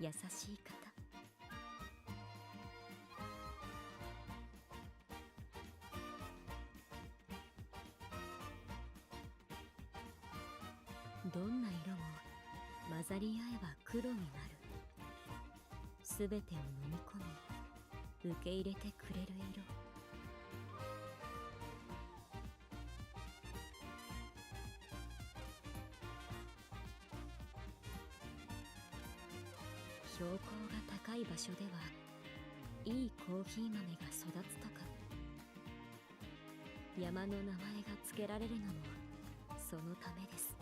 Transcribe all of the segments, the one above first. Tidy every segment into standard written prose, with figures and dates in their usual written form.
優しい方。どんな色も混ざり合えば黒になる。すべてを飲み込み受け入れてくれる色。標高が高い場所ではいいコーヒー豆が育つとか。山の名前が付けられるのもそのためです。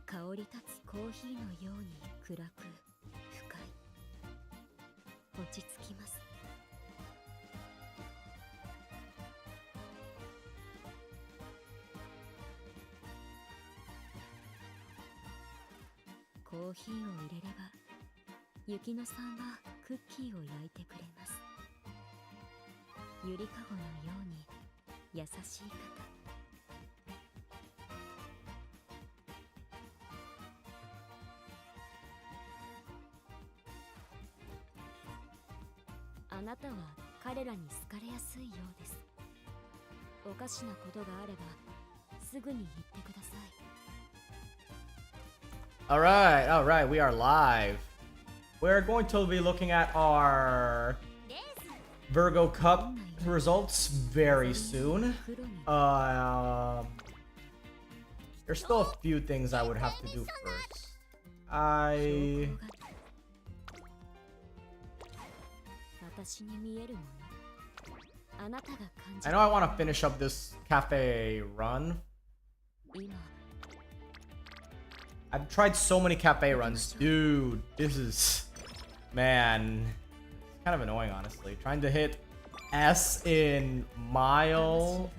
香り立つコーヒーのように暗く深い。落ち着きます。コーヒーを入れれば雪乃さんはクッキーを焼いてくれます。ゆりかごのように優しい方。あなたは彼らに好かれやすいようです。おかしなことがあればすぐに言ってください。Alright, we are live. We're going to be looking at our Virgo Cup results very soon. There's still a few things I would have to do first. I know I want to finish up this cafe run. I've tried so many cafe runs. Dude, this is... Man. It's kind of annoying, honestly. Trying to hit S in mile.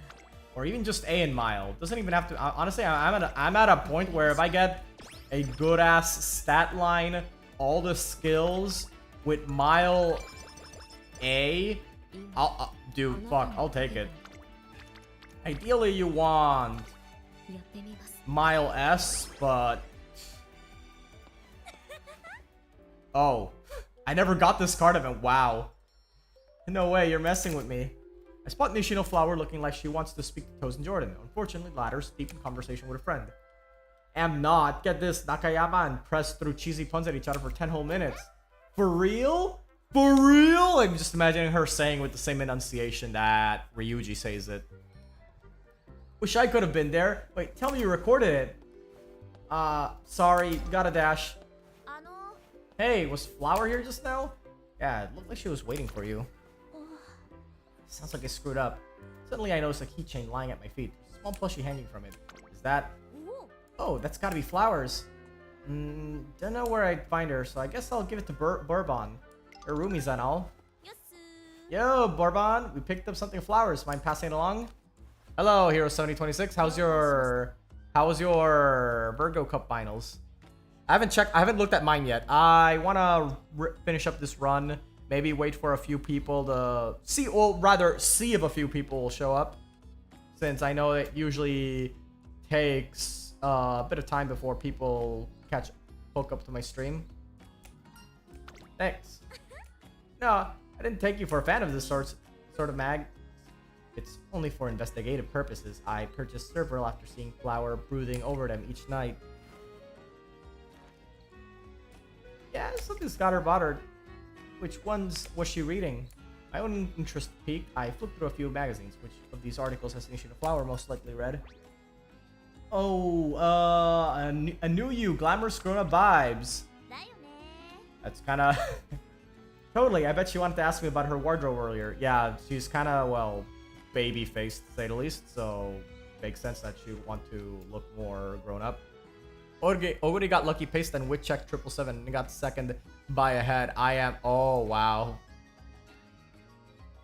Or even just A in mile. Doesn't even have to... Honestly, I'm at a point where if I get a good-ass stat line, all the skills with mile A... dude, fuck. I'll take it. Ideally, you want mile S, but... Oh, I never got this card event. Wow. No way, you're messing with me. I spot Nishino Flower looking like she wants to speak to Tozen Jordan. Unfortunately, latter's deep in conversation with a friend. Am not. Get this, Nakayama and press through cheesy puns at each other for 10 whole minutes. For real? For real? I'm just imagining her saying with the same enunciation that Ryuji says it. Wish I could have been there. Wait, tell me you recorded it. Sorry, gotta dash. Hey, was Flower here just now? Yeah, it looked like she was waiting for you. Sounds like I screwed up. Suddenly I noticed a keychain lying at my feet. A small plushie hanging from it. Is that... Oh, that's gotta be Flowers. Don't know where I'd find her, so I guess I'll give it to Bourbon. Her roomies and all. Yo, Bourbon, we picked up something of Flowers. Mind passing it along? Hello, Hero7026. How was your Virgo Cup finals? I haven't looked at mine yet. I want to finish up this run. Maybe wait for a few people to see, or rather see if a few people will show up. Since I know it usually takes a bit of time before people hook up to my stream. Thanks. No, I didn't take you for a fan of this sort of mag. It's only for investigative purposes. I purchased several after seeing Flower brooding over them each night. Yeah, something's got her bothered. Which ones was she reading? My own interest piqued. I flipped through a few magazines. Which of these articles has Nishino Flower most likely read? Oh, a new you, glamorous grown-up vibes. That's kind of... Totally, I bet she wanted to ask me about her wardrobe earlier. Yeah, she's kind of, well, baby-faced, to say the least. So, makes sense that she'd want to look more grown-up. Oguri got lucky paste and wit check 777 and got second by a head. I am... Oh, wow.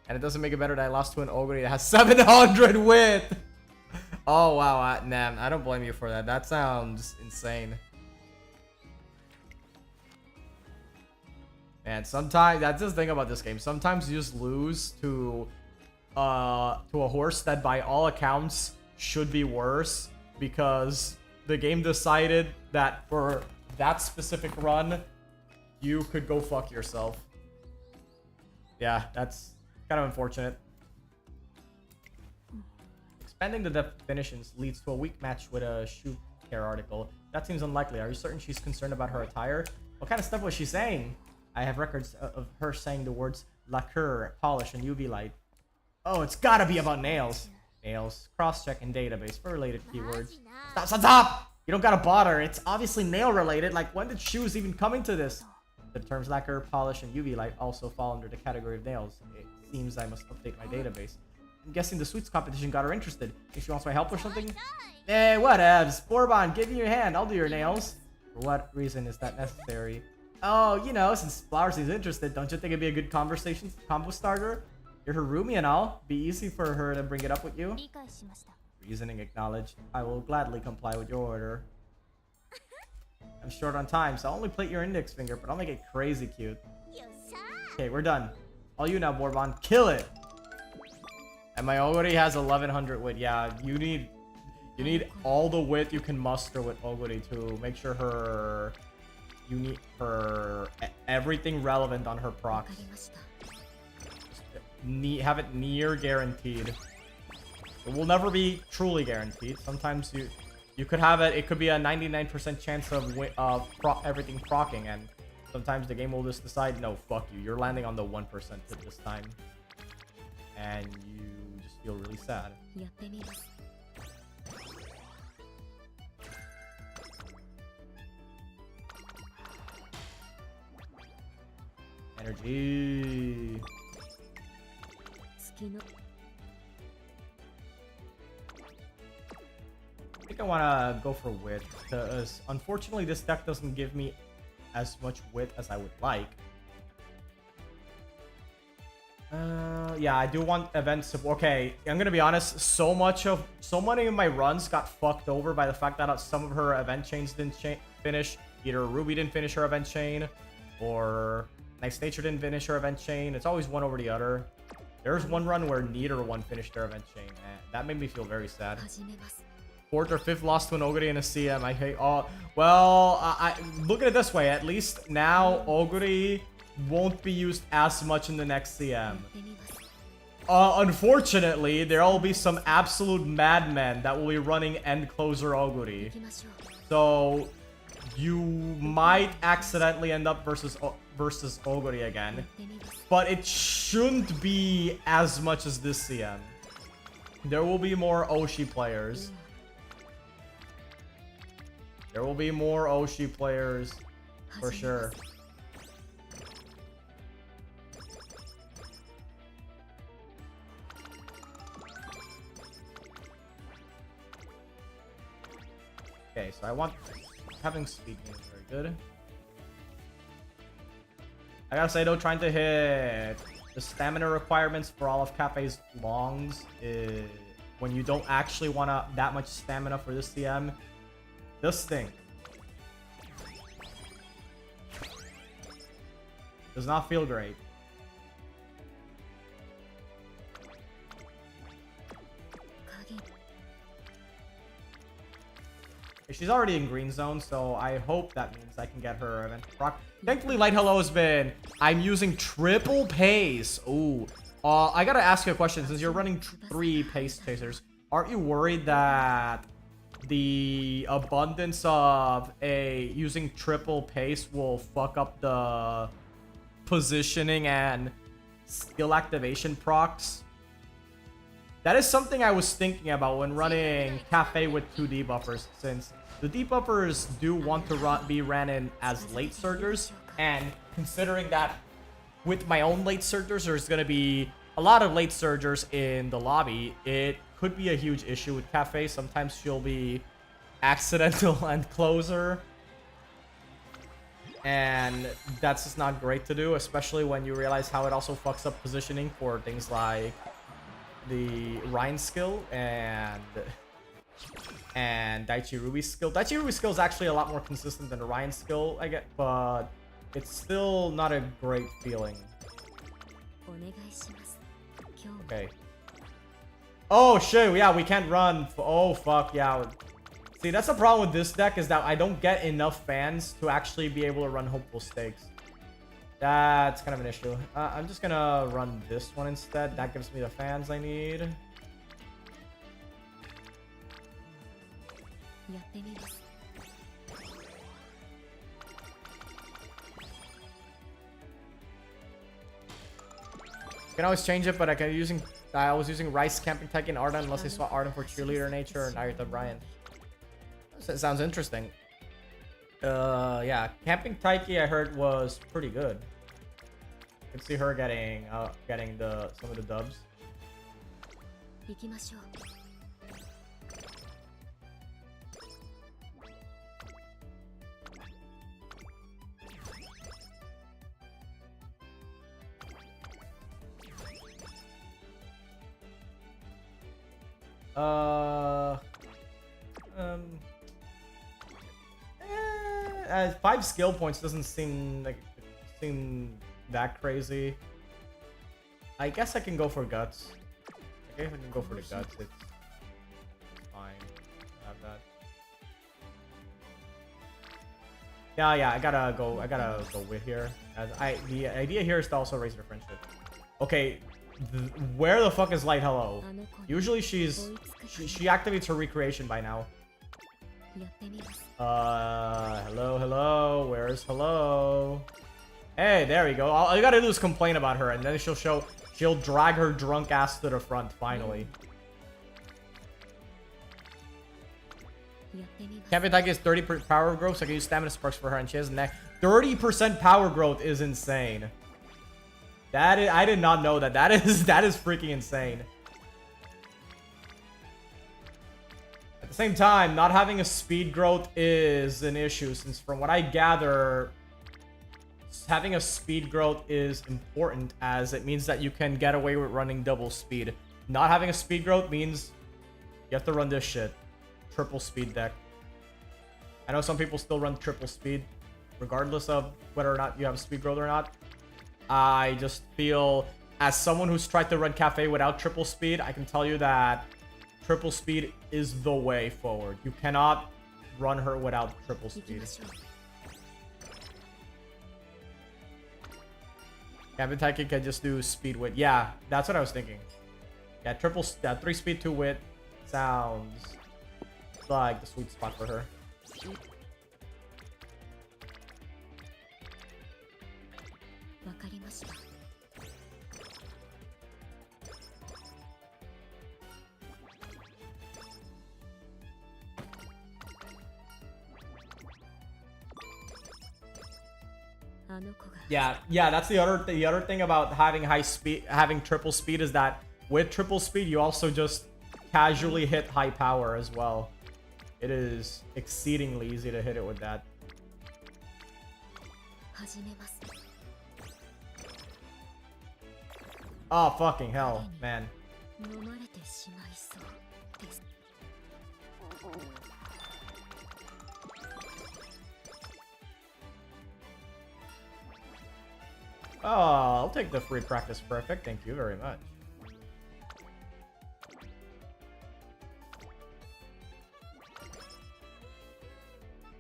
And it doesn't make it better that I lost to an Oguri that has 700 wit. Oh, wow. Nah, I don't blame you for that. That sounds insane. Man, sometimes... That's the thing about this game. Sometimes you just lose to to a horse that by all accounts should be worse, because the game decided that for that specific run, you could go fuck yourself. Yeah, that's kind of unfortunate. Expanding the definitions leads to a weak match with a shoe care article. That seems unlikely. Are you certain she's concerned about her attire? What kind of stuff was she saying? I have records of her saying the words lacquer, polish, and UV light. Oh, it's gotta be about nails. Nails. Cross-check in database for related keywords. Stop, stop, stop! You don't gotta bother. It's obviously nail related. Like, when did shoes even come into this? The terms lacquer, polish, and UV light also fall under the category of nails. It seems I must update my database. I'm guessing the sweets competition got her interested. Think she wants my help or something? Eh, whatevs. Bourbon, give me your hand. I'll do your nails. For what reason is that necessary? Oh, you know, since Flower seems interested, don't you think it'd be a good conversation combo starter? You're her roomie and all. Be easy for her to bring it up with you. Reasoning acknowledged. I will gladly comply with your order. I'm short on time, so I'll only plate your index finger, but I'll make it crazy cute. Okay, we're done. All you now, Bourbon. Kill it! And my Oguri has 1100 wit. Yeah, you need all the wit you can muster with Oguri to make sure you need her everything relevant on her procs. Have it near guaranteed. It will never be truly guaranteed. Sometimes you could have it. It could be a 99% chance of everything procking, and sometimes the game will just decide, no, fuck you. You're landing on the 1% at this time, and you just feel really sad. Energy. I think I want to go for wit, because unfortunately this deck doesn't give me as much wit as I would like. Yeah, I do want event support. Okay, I'm gonna be honest. So many of my runs got fucked over by the fact that some of her event chains didn't finish. Either Ruby didn't finish her event chain, or Nice Nature didn't finish her event chain. It's always one over the other. There's one run where neither one finished their event chain, and that made me feel very sad. 4th or 5th loss to an Oguri and a CM. I hate all. Well, I look at it this way. At least now Oguri won't be used as much in the next CM. Unfortunately, there will be some absolute madmen that will be running end closer Oguri. So you might accidentally end up versus Oguri again. But it shouldn't be as much as this CM. There will be more Oshi players. There will be more Oshi players, for sure. Okay, so I want having speed gain is very good. I gotta say though, trying to hit the stamina requirements for all of Cafe's longs is when you don't actually want that much stamina for this CM. This thing does not feel great. She's already in green zone, so I hope that means I can get her event proc. Thankfully, Light Hello has been. I'm using triple pace. Ooh. I gotta ask you a question. Since you're running 3 pace chasers, aren't you worried that the abundance of using triple pace will fuck up the positioning and skill activation procs? That is something I was thinking about when running Cafe with 2 debuffers, since the debuffers do want to be ran in as late surgers, and considering that with my own late surgers, there's going to be a lot of late surgers in the lobby, it could be a huge issue with Cafe. Sometimes she'll be accidental and closer, and that's just not great to do, especially when you realize how it also fucks up positioning for things like the Ryan skill and Daichi Ruby's skill. Daichi Ruby's skill is actually a lot more consistent than the Ryan skill, I get, but it's still not a great feeling. Okay. Oh shit, yeah, we can't run. Oh fuck, yeah. See, that's the problem with this deck, is that I don't get enough fans to actually be able to run Hopeful Stakes. That's kind of an issue. I'm just gonna run this one instead. That gives me the fans I need. やってみます。 Can always change it, but I was using Rice, Camping Tyke, and Arden unless I swap Arden for Cheerleader Nature or Naruto Brian. That sounds interesting. Yeah, Camping Tyke I heard was pretty good. I could see her getting some of the dubs. 行きましょう。 5 skill points doesn't seem that crazy. I guess I can go for guts. I guess I can go for the guts. It's fine. Have that. Yeah. I gotta go with here. The idea here is to also raise their friendship. Okay. Where the fuck is Light Hello? Usually she activates her recreation by now. Hello. Where's Hello? Hey, there we go. All you gotta do is complain about her, and then she'll drag her drunk ass to the front finally. Camping Tyke is 30% power growth, so I can use stamina sparks for her, and she has neck. 30% power growth is insane. I did not know that. That is freaking insane. At the same time, not having a speed growth is an issue, since from what I gather, having a speed growth is important, as it means that you can get away with running double speed. Not having a speed growth means you have to run this shit. Triple speed deck. I know some people still run triple speed, regardless of whether or not you have a speed growth or not. I just feel, as someone who's tried to run Cafe without triple speed, I can tell you that triple speed is the way forward. You cannot run her without triple speed. Cafe Tyke can just do speed wit. Yeah, that's what I was thinking. Yeah, 3 speed 2 wit sounds like the sweet spot for her. Yeah, that's the other thing about having triple speed, is that with triple speed you also just casually hit high power as well. It is exceedingly easy to hit it with that. Oh, fucking hell, man. Oh, I'll take the free practice perfect. Thank you very much.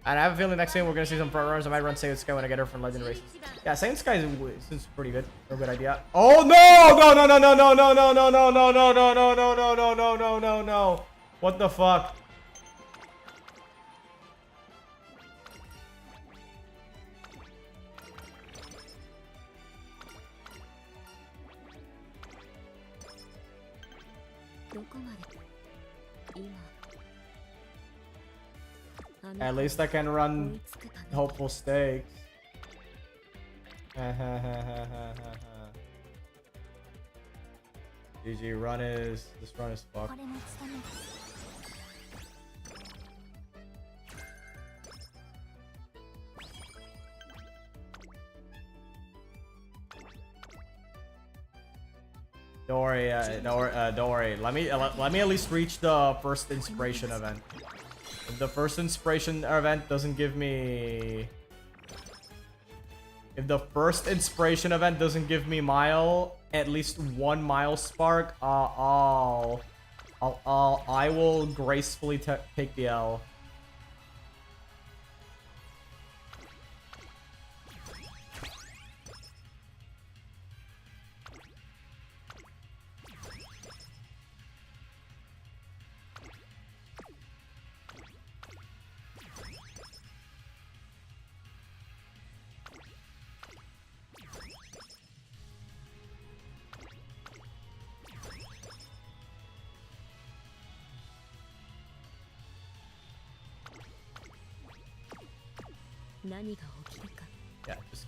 And I have a feeling next game we're gonna see some front runners. I might run Saiyan Sky when I get her from Legend Races. Yeah, Saiyan Sky seems pretty good. A good idea. Oh no! What the fuck? At least I can run Hopeful Stakes. GG, this run is fucked. Don't worry. Let me at least reach the first inspiration event. If the first inspiration event doesn't give me... If the first inspiration event doesn't give me at least 1 mile spark, I'll I will gracefully take the L. Yeah, just...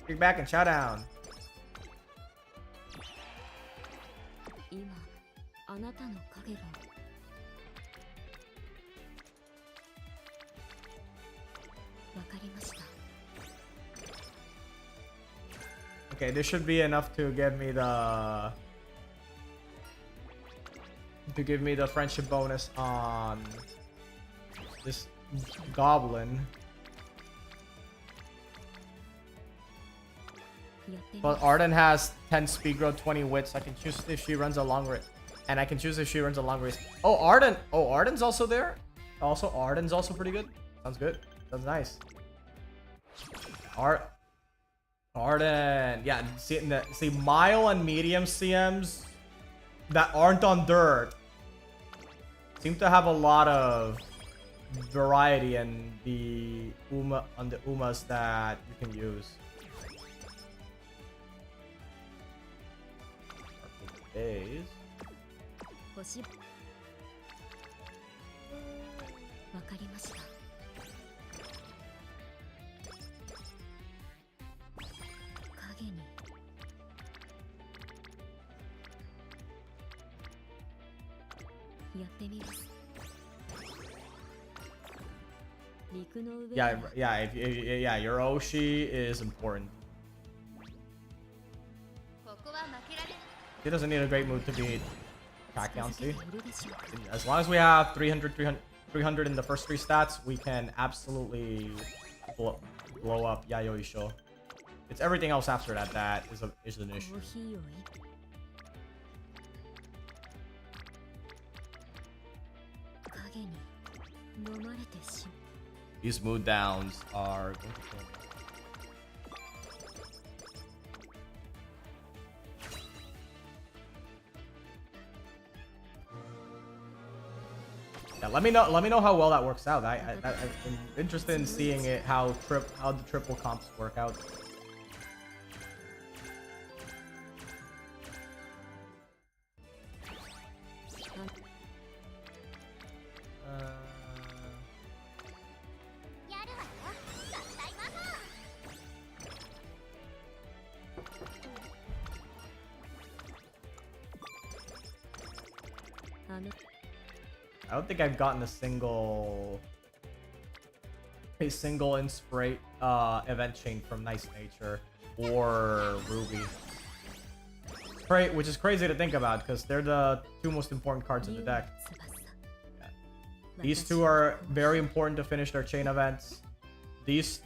Kick back and shout down. 今あなたの影がわかりました。 Okay, this should be enough to give me the friendship bonus on this goblin. But Arden has 10 speed growth, 20 wits. I can choose if she runs a long race. And I can choose if she runs a long race. Oh, Arden! Oh, Arden's also there? Also, Arden's also pretty good. Sounds good. Sounds nice. Arden. Yeah, see, mile and medium CMs that aren't on dirt seem to have a lot of variety in the Umas that you can use. Days. 星わかりました。影にやってみます。陸の上 Yeah, your Oshi is important. ここは負けられない。 He doesn't need a great move to beat Tachyon, see? As long as we have 300 in the first 3 stats, we can absolutely blow up Yayoi Sho. It's everything else after that is an issue. These mood downs are going to kill me. Yeah, let me know how well that works out. I'm interested in seeing it how the triple comps work out. I don't think I've gotten a single inspirate event chain from Nice Nature or Ruby. Which is crazy to think about because they're the 2 most important cards in the deck. Yeah. These 2 are very important to finish their chain events. These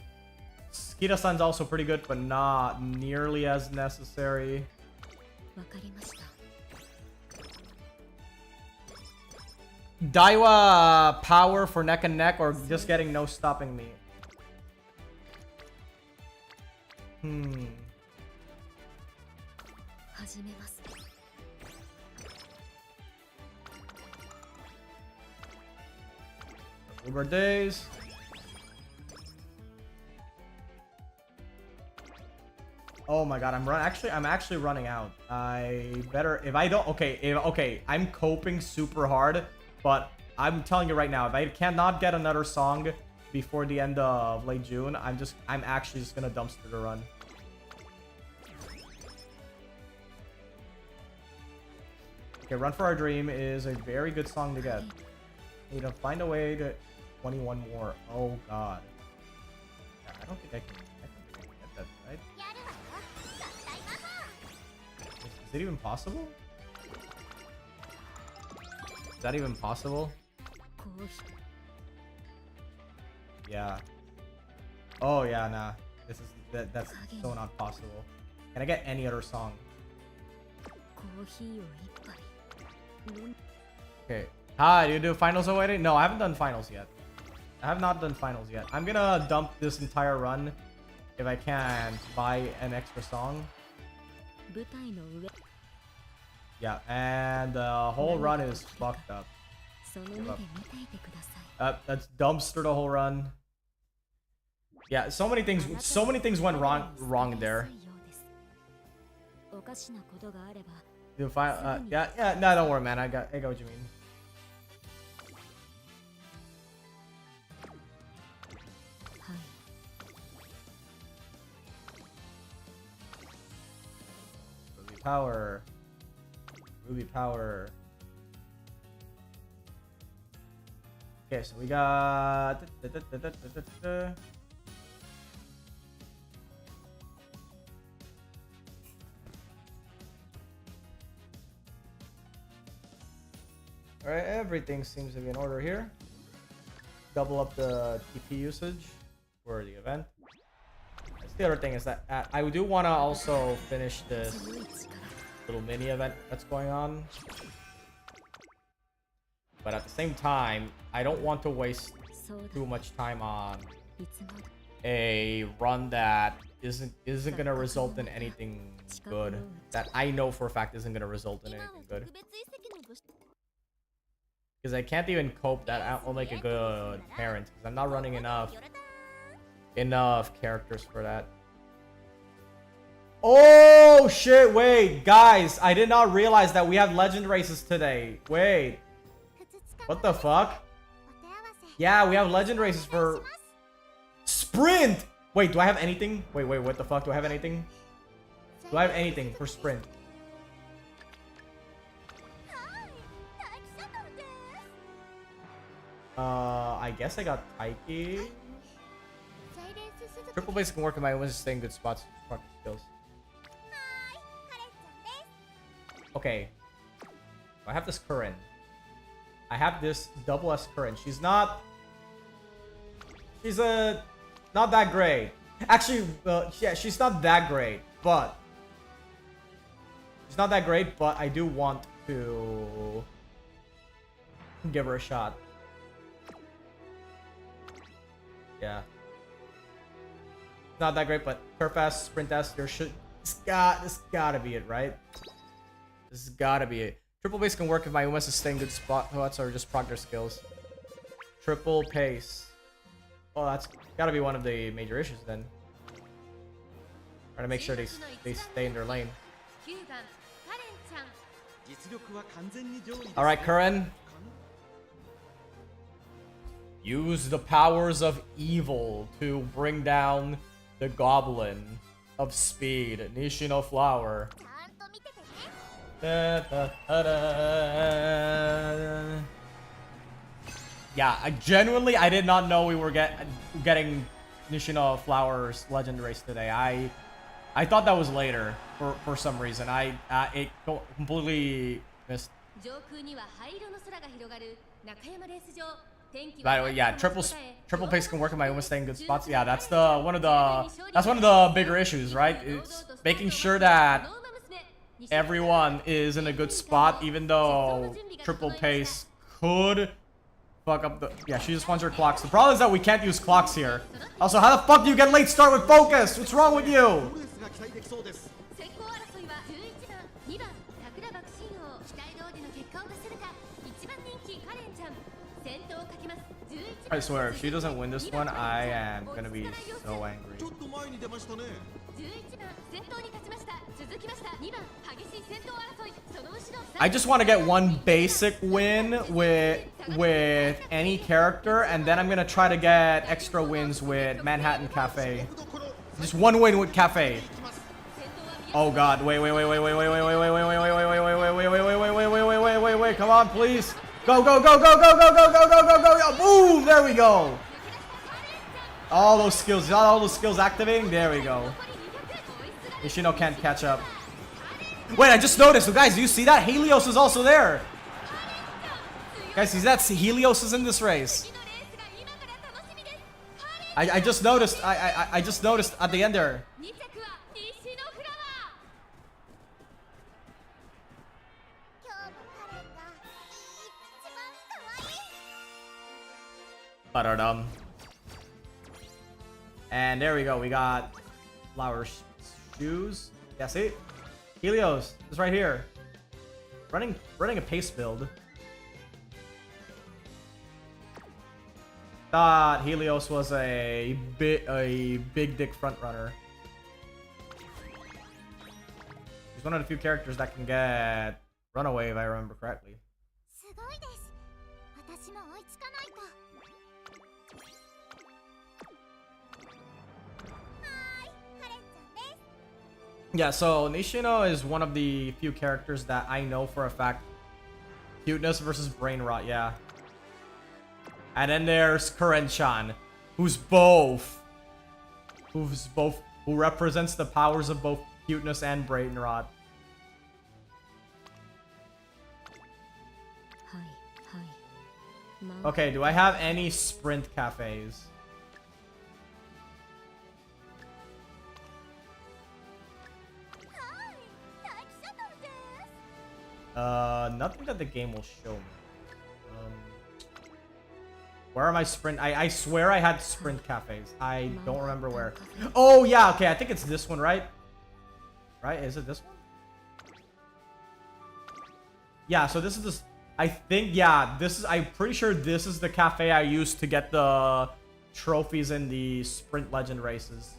Kita-san's also pretty good, but not nearly as necessary. Daiwa power for neck and neck or just getting no stopping me. Uber days. Oh my god, I'm actually running out. I better if I don't okay, I'm coping super hard. But I'm telling you right now, if I cannot get another song before the end of late June, I'm actually just gonna dumpster the run. Okay, Run for Our Dream is a very good song to get. You know, find a way to 21 more. Oh god. Yeah, I don't think I can get that, right? Is it even possible? Is that even possible? Yeah. Oh yeah, nah. This is that's so not possible. Can I get any other song? Okay. Hi, do you do finals already? No, I haven't done finals yet. I have not done finals yet. I'm gonna dump this entire run if I can buy an extra song. Yeah, and the whole run is fucked up. That's dumpster the whole run. Yeah, so many things went wrong there. Yeah, no, don't worry, man. I got what you mean. Ruby power. Okay, so we got. Alright, everything seems to be in order here. Double up the TP usage for the event. That's the other thing is that I do want to also finish this little mini event that's going on. But at the same time, I don't want to waste too much time on a run that isn't gonna result in anything good. That I know for a fact isn't gonna result in anything good. Because I can't even cope that I'll make a good parent. Because I'm not running enough characters for that. Oh shit, wait, guys, I did not realize that we have legend races today. Wait. What the fuck? Yeah, we have legend races for sprint. Wait, do I have anything? Wait, what the fuck? Do I have anything? Do I have anything for sprint? I guess I got Taiki. Triple base can work in my own staying good spots. Skills. Okay. I have this Curran. I have this double S Curran. She's not that great. Actually, yeah, she's not that great, but I do want to give her a shot. Yeah. Not that great, but Turf S, Sprint S, this gotta be it, right? This has gotta be it. Triple base can work if my UMS is staying good spots or just progress skills. Triple pace. Well, that's gotta be one of the major issues then. Trying to make sure they stay in their lane. Alright, Curran. Use the powers of evil to bring down the goblin of speed, Nishino Flower. Yeah, I did not know we were getting Nishino Flower's legend race today. I thought that was later for some reason. It completely missed. By the way, yeah, triple pace can work in my almost staying good spots. Yeah, that's one of the bigger issues, right? It's making sure that everyone is in a good spot, even though triple pace could fuck up the. Yeah, she just wants her clocks. The problem is that we can't use clocks here. Also, how the fuck do you get late start with focus? What's wrong with you? I swear, if she doesn't win this one, I am gonna be so angry. I just want to get one basic win with any character, and then I'm gonna try to get extra wins with Manhattan Cafe. Just one win with Cafe. Oh god, wait, come on, please. Go. Boom, there There we go. All those skills. Got all those skills activating. There we go. Nishino can't catch up. Wait, I just noticed. So guys, do you see that? Helios is also there. Guys, see that? Helios is in this race. I just noticed. I just noticed at the end there. Ba-da-dum. And there we go. We got flower shoes. Yeah, see? Helios is right here. Running a pace build. Thought Helios was a big dick front runner. He's one of the few characters that can get Runaway, if I remember correctly. Yeah, so Nishino is one of the few characters that I know for a fact. Cuteness versus brain rot, yeah. And then there's Karen-chan, who represents the powers of both cuteness and brain rot. Okay, do I have any sprint cafes? Nothing that the game will show me. Where are my sprint? I swear I had sprint cafes. I don't remember where. Oh, yeah, okay, I think it's this one, right? Right? Is it this one? Yeah, so this is this. I think, yeah, this is. I'm pretty sure this is the cafe I used to get the trophies in the sprint legend races.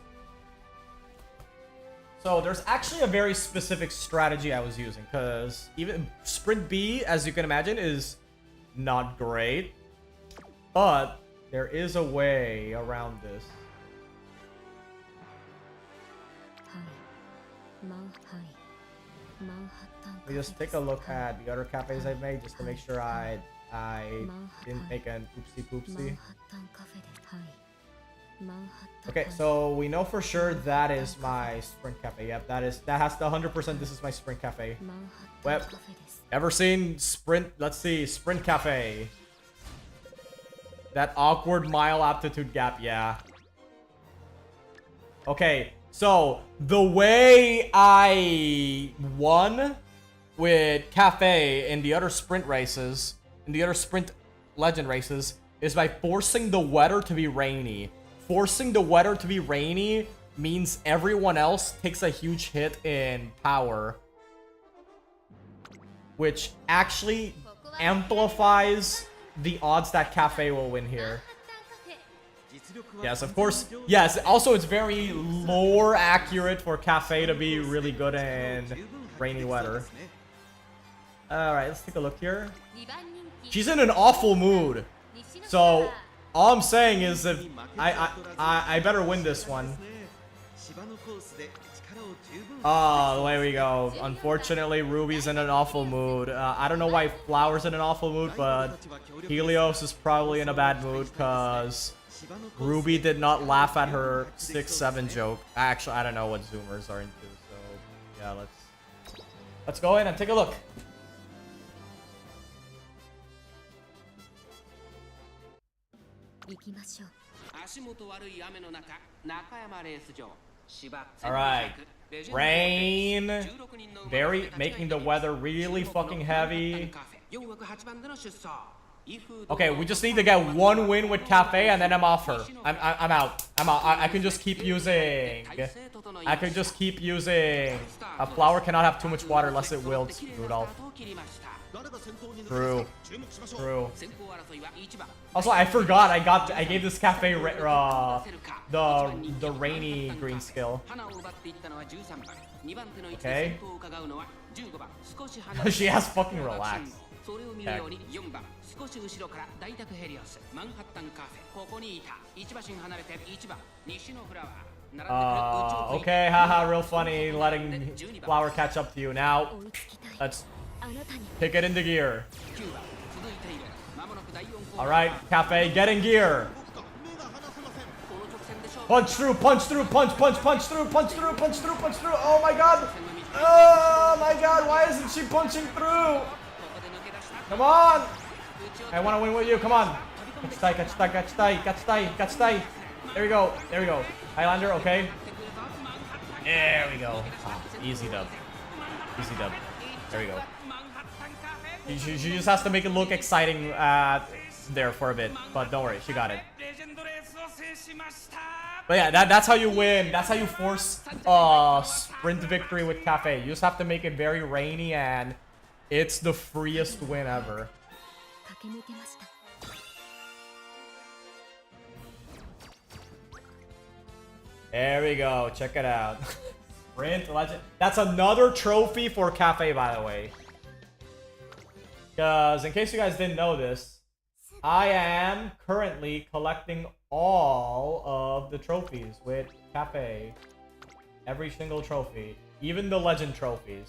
So there's actually a very specific strategy I was using, because even Sprint B, as you can imagine, is not great. But there is a way around this. We just take a look at the other cafes I've made just to make sure I didn't make an oopsie poopsie. Okay, so we know for sure that is my sprint cafe. Yep, that has the 100%. This is my sprint cafe. Well, ever seen sprint? Let's see, sprint cafe. That awkward mile altitude gap, yeah. Okay, so the way I won with cafe in the other sprint races, in the other sprint legend races, is by forcing the weather to be rainy. Forcing the weather to be rainy means everyone else takes a huge hit in power, which actually amplifies the odds that Cafe will win here. Yes, of course. Yes, also it's very more accurate for Cafe to be really good in rainy weather. Alright, let's take a look here. She's in an awful mood. So, all I'm saying is if I better win this one. Oh, there we go. Unfortunately, Ruby's in an awful mood. I don't know why Flower's in an awful mood, but Helios is probably in a bad mood because Ruby did not laugh at her 6-7 joke. Actually, I don't know what Zoomers are into, so yeah, let's go in and take a look. Alright. Rain. Making the weather really fucking heavy. Okay, we just need to get one win with Cafe and then I'm off her. I'm out. I can just keep using. A flower cannot have too much water unless it wilts, Rudolph. True. Also, I forgot I gave this Cafe the rainy green skill. Okay. She has fucking relaxed. Okay. Okay, haha, real funny letting Flower catch up to you. Now, let's kick it into gear. Alright, Cafe, get in gear. Punch through, punch through, punch through, punch through. Oh my god. Oh my god, why isn't she punching through? Come on. I want to win with you, come on. Catch. There we go. Highlander, okay. There we go. Oh, easy dub. There we go. She just has to make it look exciting there for a bit. But don't worry, she got it. But yeah, that's how you win. That's how you force sprint victory with Cafe. You just have to make it very rainy and it's the freest win ever. There we go. Check it out. Sprint Legend. That's another trophy for Cafe, by the way. Because in case you guys didn't know this, I am currently collecting all of the trophies with Cafe. Every single trophy. Even the Legend trophies.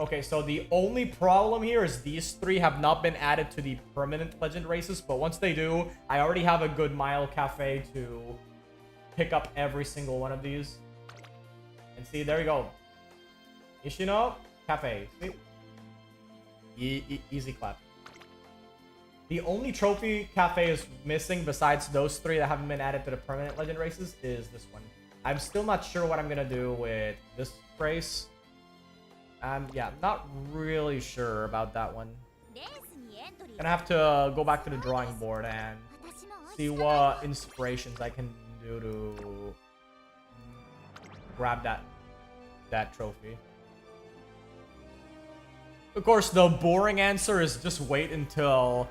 Okay, so the only problem here is these three have not been added to the permanent Legend races. But once they do, I already have a good mile Cafe to pick up every single one of these. And see, there we go. Ishino, Cafe. See? Easy clap. The only trophy Cafe is missing besides those three that haven't been added to the permanent Legend races is this one. I'm still not sure what I'm gonna do with this race. Yeah, I'm not really sure about that one. Gonna have to go back to the drawing board and see what inspirations I can do to grab that trophy. Of course, the boring answer is just wait until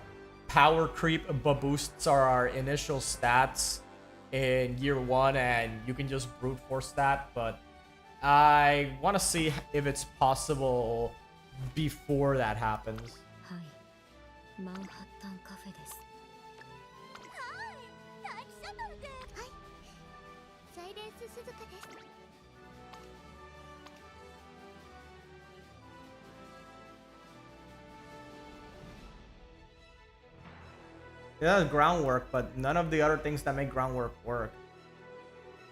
power creep boosts our initial stats in year 1 and you can just brute force that, but I want to see if it's possible before that happens. Yeah, groundwork, but none of the other things that make groundwork work.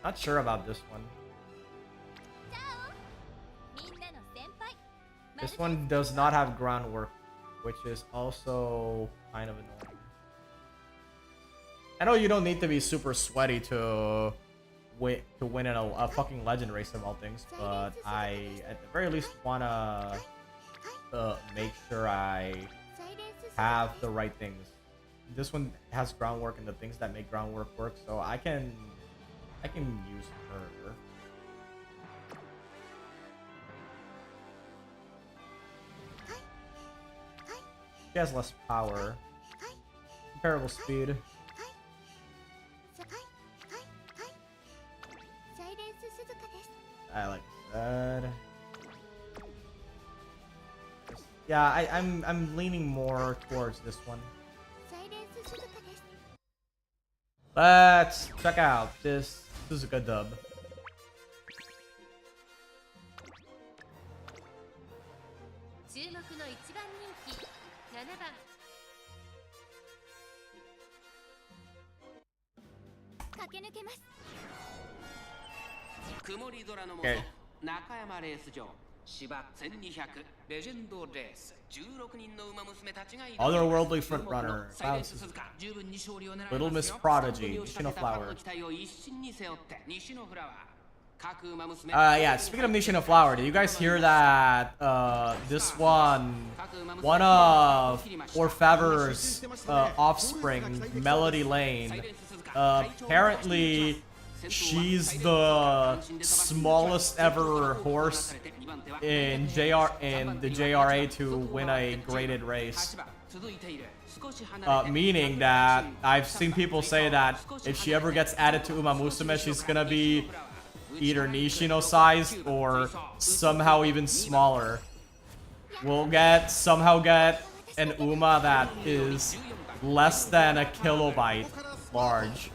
Not sure about this one. This one does not have groundwork, which is also kind of annoying. I know you don't need to be super sweaty to win in a fucking Legend race of all things, but I at the very least wanna make sure I have the right things. This one has groundwork and the things that make groundwork work, so I can use her. She has less power. Comparable speed. I like that. Yeah, I'm leaning more towards this one. Let's check out this Suzuka dub. Okay. Otherworldly frontrunner. Little Miss Prodigy. Nishino Flower. Yeah, speaking of Nishino Flower, did you guys hear that this one of Orfever's offspring, Melody Lane, apparently she's the smallest ever horse in the JRA to win a graded race. Meaning that I've seen people say that if she ever gets added to Umamusume, she's gonna be either Nishino sized or somehow even smaller. We'll somehow get an Uma that is less than a kilobyte large.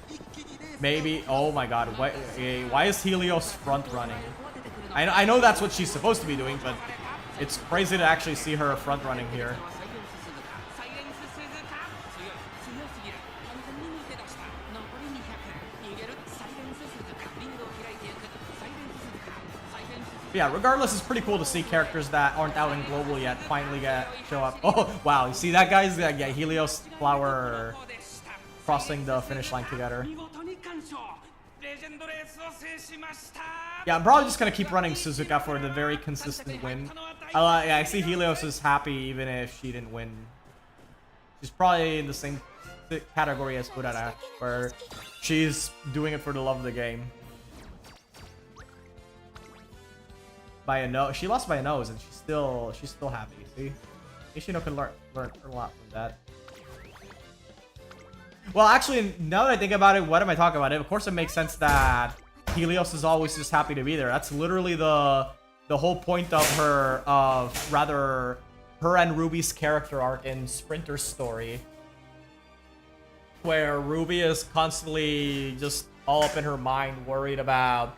Maybe. Oh my god. Why is Helios front running? I know that's what she's supposed to be doing, but it's crazy to actually see her front running here. Yeah, regardless, it's pretty cool to see characters that aren't out in global yet finally show up. Oh, wow. You see that, guys? Yeah, Helios, Flower crossing the finish line together. Yeah, I'm probably just going to keep running Suzuka for the very consistent win. Yeah, I see Helios is happy even if she didn't win. She's probably in the same category as Urara, where she's doing it for the love of the game. By a nose, she lost by a nose, and she's still happy. See, Ishino can learn a lot from that. Well, actually, now that I think about it, what am I talking about? Of course, it makes sense that Helios is always just happy to be there. That's literally the whole point of her, her and Ruby's character arc in Sprinter's story, where Ruby is constantly just all up in her mind, worried about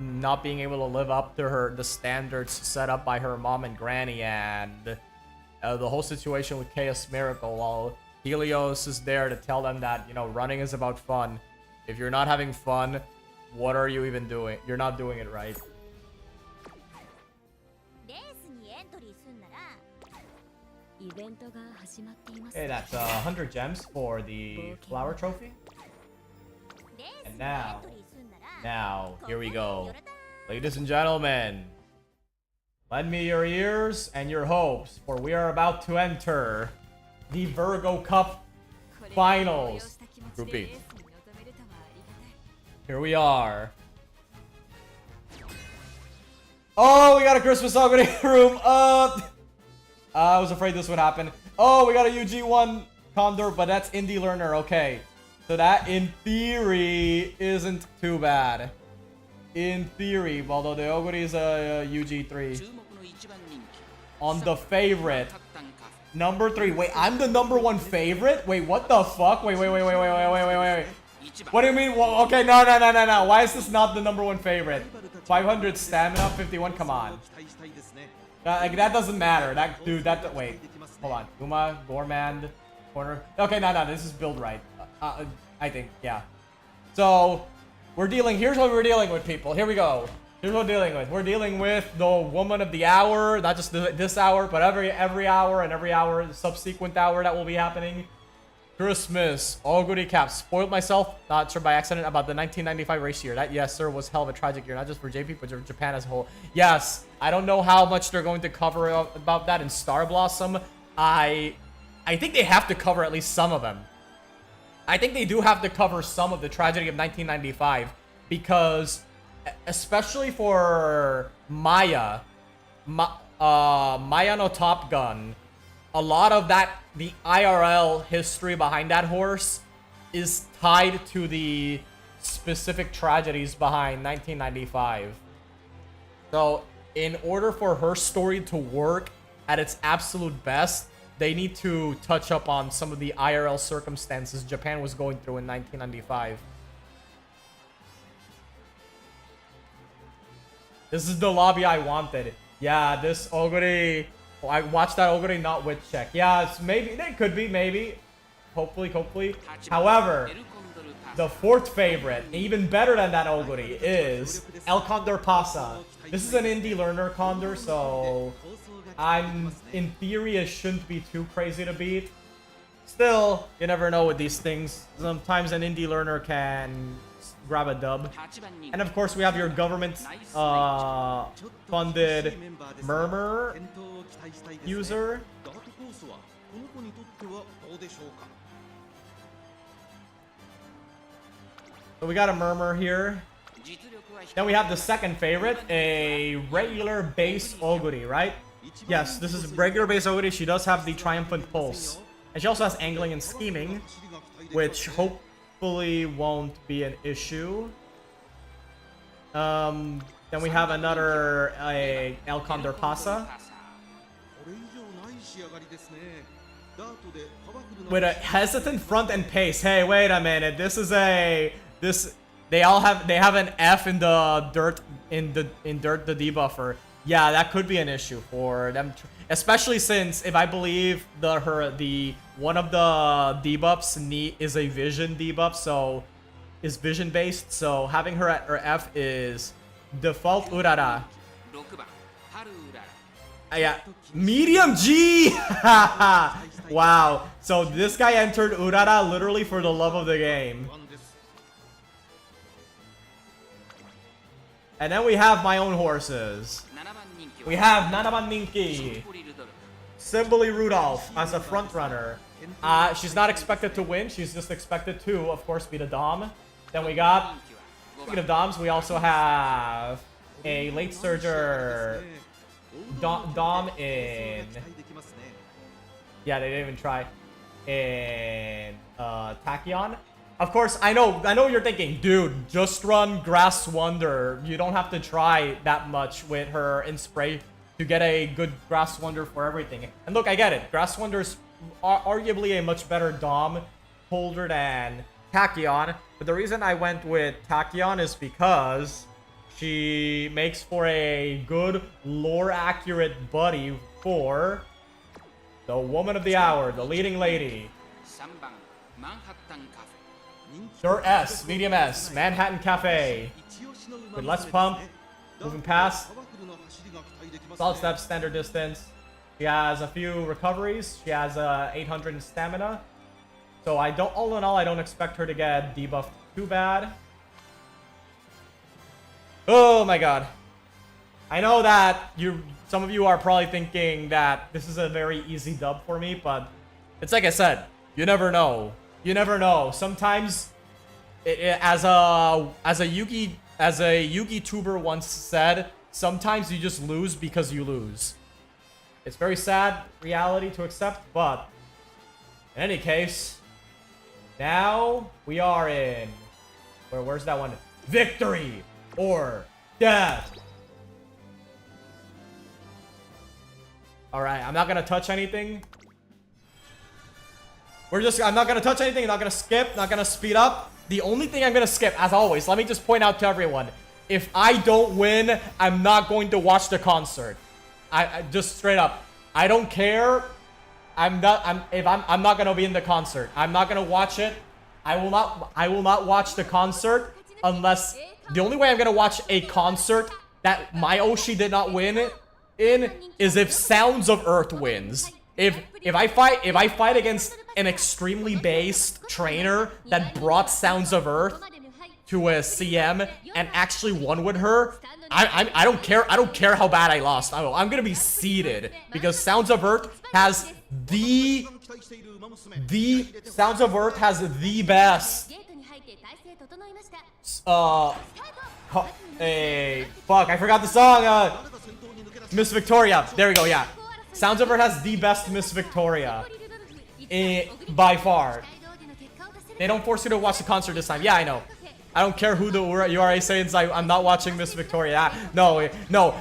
not being able to live up to the standards set up by her mom and granny, and the whole situation with Chaos Miracle, while Helios is there to tell them that, you know, running is about fun. If you're not having fun, what are you even doing? You're not doing it right. Hey, that's 100 gems for the flower trophy. And now, here we go. Ladies and gentlemen, lend me your ears and your hopes, for we are about to enter the Virgo Cup Finals. Group B. Here we are. Oh, we got a Christmas opening room. I was afraid this would happen. Oh, we got a UG1 Condor, but that's Indie Learner. Okay. So that, in theory, isn't too bad. In theory, although the Oguri is a UG3. On the favorite. Number 3. Wait, I'm the number 1 favorite? Wait, what the fuck? Wait. What do you mean? Well, okay, no. Why is this not the number 1 favorite? 500 stamina, 51, come on. Like, that doesn't matter. Wait. Hold on. Uma, Gormand, corner. Okay, no, this is build right. I think, yeah. So, here's what we're dealing with, people. Here we go. Here's what we're dealing with. We're dealing with the woman of the hour, not just this hour, but every hour and every hour, the subsequent hour that will be happening. Christmas. All goody caps. Spoiled myself, not sure by accident, about the 1995 race year. That, yes, sir, was hell of a tragic year, not just for JP, but for Japan as a whole. Yes, I don't know how much they're going to cover about that in Star Blossom. I think they have to cover at least some of them. I think they do have to cover some of the tragedy of 1995, because especially for Maya no Top Gun, a lot of that, the IRL history behind that horse is tied to the specific tragedies behind 1995. So in order for her story to work at its absolute best, they need to touch up on some of the IRL circumstances Japan was going through in 1995. This is the lobby I wanted. Yeah, this Oguri... I watched that Oguri not wit check. Yeah, it's maybe... It could be, maybe. Hopefully. However, the 4th favorite, even better than that Oguri, is El Condor Pasa. This is an indie learner Condor, so... in theory, it shouldn't be too crazy to beat. Still, you never know with these things. Sometimes an indie learner can grab a dub. And of course, we have your government funded Murmur user. So we got a Murmur here. Then we have the 2nd favorite, a regular base Oguri, right? Yes, this is regular base Oguri. She does have the Triumphant Pulse. And she also has Angling and Scheming, which hopefully won't be an issue. Then we have another El Condor Pasa. With a hesitant front and pace. Hey, wait a minute. They have an F in the dirt the debuffer. Yeah, that could be an issue for them, especially since if I believe one of the debuffs is a vision debuff, so is vision based. So having her at her F is default Urara, Yeah, medium G. Wow. So this guy entered Urara literally for the love of the game. And then we have my own horses. We have Nanaban Ninki, Simboli Rudolph as a front runner. She's not expected to win. She's just expected to, of course, be the Dom. Then we got, speaking of Doms, we also have a late surger Dom in. Yeah, they didn't even try. In Tachyon. Of course, I know you're thinking, dude, just run Grass Wonder. You don't have to try that much with her in spray to get a good Grass Wonder for everything. And look, I get it. Grass Wonder's arguably a much better Dom holder than Tachyon. But the reason I went with Tachyon is because she makes for a good lore-accurate buddy for the woman of the hour, the leading lady. Sure S, medium S, Manhattan Cafe. With less pump, moving past. Solid steps, standard distance. She has a few recoveries. She has 800 in stamina. So all in all, I don't expect her to get debuffed too bad. Oh my god. I know that some of you are probably thinking that this is a very easy dub for me, but it's like I said, you never know. You never know. Sometimes, as a Yugi tuber once said, sometimes you just lose because you lose. It's very sad reality to accept, but in any case, now we are in where's that one? Victory or death. All right, I'm not gonna touch anything. I'm not gonna touch anything. I'm not gonna skip. Not gonna speed up. The only thing I'm gonna skip, as always, let me just point out to everyone: if I don't win, I'm not going to watch the concert. I just straight up, I don't care. I'm not gonna be in the concert. I'm not gonna watch it. I will not watch the concert unless the only way I'm gonna watch a concert that my Oshi did not win in is if Sounds of Earth wins. If I fight against an extremely based trainer that brought Sounds of Earth to a CM and actually won with her, I don't care. I don't care how bad I lost. I'm gonna be seated because Sounds of Earth has the best. Hey, fuck! I forgot the song. Miss Victoria. There we go. Yeah, Sounds of Earth has the best Miss Victoria, by far. They don't force you to watch the concert this time. Yeah, I know. I don't care who the URA says. I'm not watching Miss Victoria. No.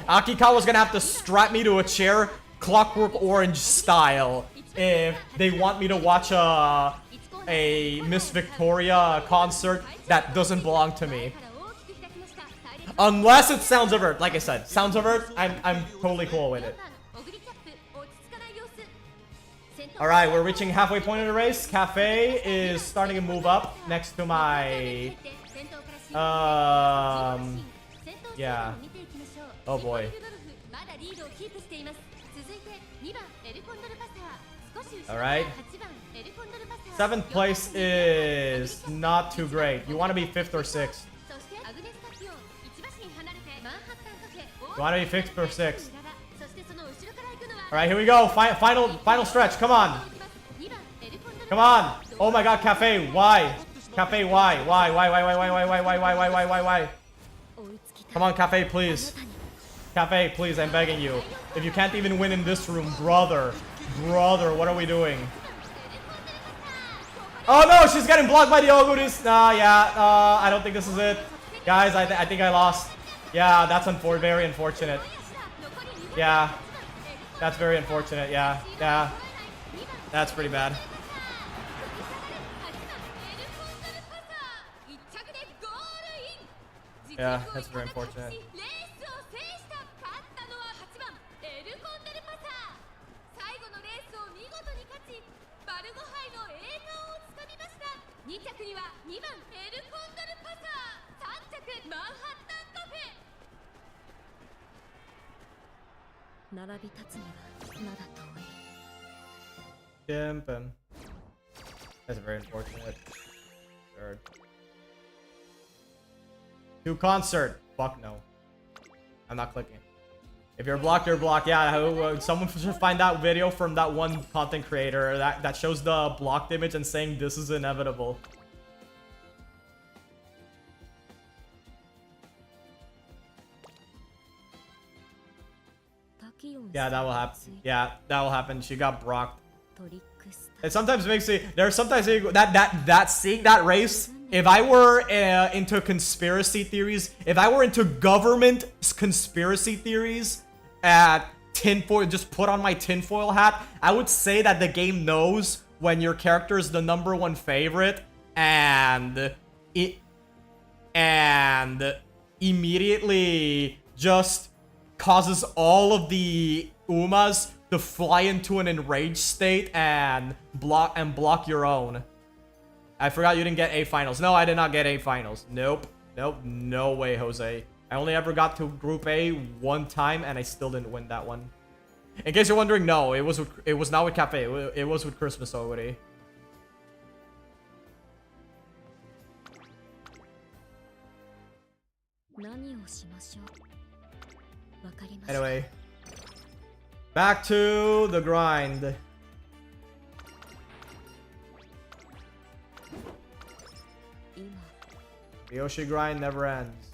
Akikawa's gonna have to strap me to a chair, Clockwork Orange style, if they want me to watch a Miss Victoria concert that doesn't belong to me. Unless it's Sounds of Earth. Like I said, Sounds of Earth, I'm totally cool with it. Alright, we're reaching halfway point of the race. Cafe is starting to move up next to my... yeah. Oh boy. Alright. 7th place is not too great. You want to be 5th or 6th. You want to be 5th or 6th. Alright, here we go. Final stretch. Come on. Come on. Oh my god, Cafe. Why? Cafe, why? Why? Come on, Cafe, please. Cafe, please, I'm begging you. If you can't even win in this room, brother, what are we doing? Oh no, she's getting blocked by the Oguris. I don't think this is it. Guys, I think I lost. Yeah, that's very unfortunate. Yeah. That's very unfortunate, yeah. That's pretty bad. Yeah, that's very unfortunate. 並び立つにはまだ遠い。 Dimpin. That's very unfortunate. Third. To concert. Fuck no. I'm not clicking. If you're blocked, you're blocked. Yeah, someone should find that video from that one content creator that shows the blocked image and saying this is inevitable. Yeah, that will happen. Yeah, that will happen. She got blocked. It sometimes makes me. There's sometimes that seeing that race. If I were into conspiracy theories, if I were into government conspiracy theories, tinfoil, just put on my tinfoil hat, I would say that the game knows when your character is the #1 favorite, and immediately just causes all of the Umas to fly into an enraged state and block your own. I forgot you didn't get A finals. No, I did not get A finals. Nope. No way, Jose. I only ever got to Group A one time, and I still didn't win that one. In case you're wondering, no, it was not with Cafe. It was with Christmas already. Anyway, back to the grind. The Yoshi grind never ends.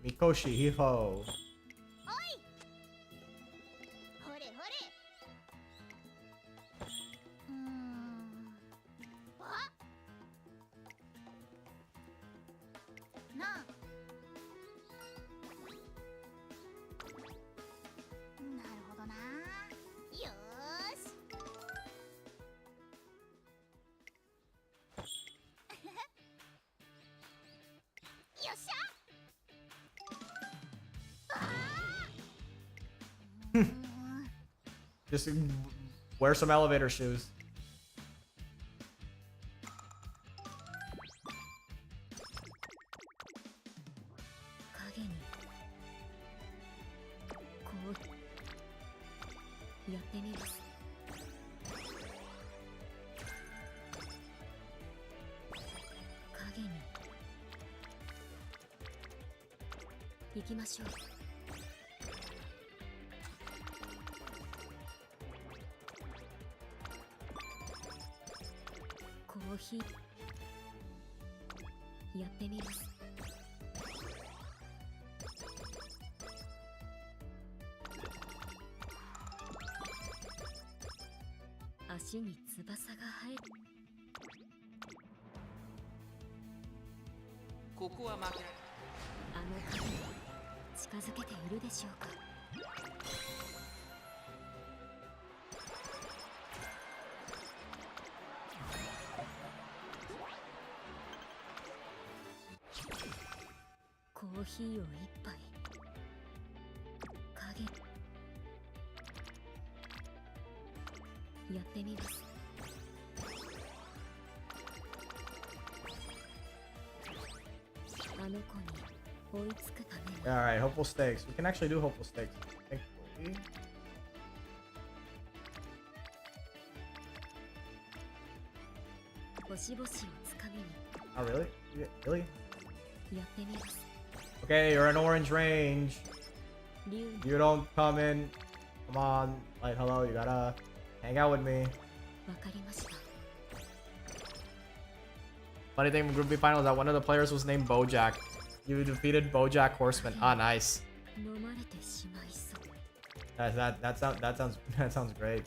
Mikoshi, hee-ho. Just wear some elevator shoes. ーヒーを一杯影やってみます。あの子に追いつくために。 Alright, hopeful stakes. We can actually do hopeful stakes. Thankfully. 星々をつかみに Oh, really? Really? やってみます。 Okay, you're in orange range. 竜に You don't come in. Come on. Like, hello, you gotta hang out with me. わかりました。 Funny thing from Group B finals that one of the players was named Bojack. You defeated Bojack Horseman. Ah, nice. 飲まれてしまいそう。 That sounds great.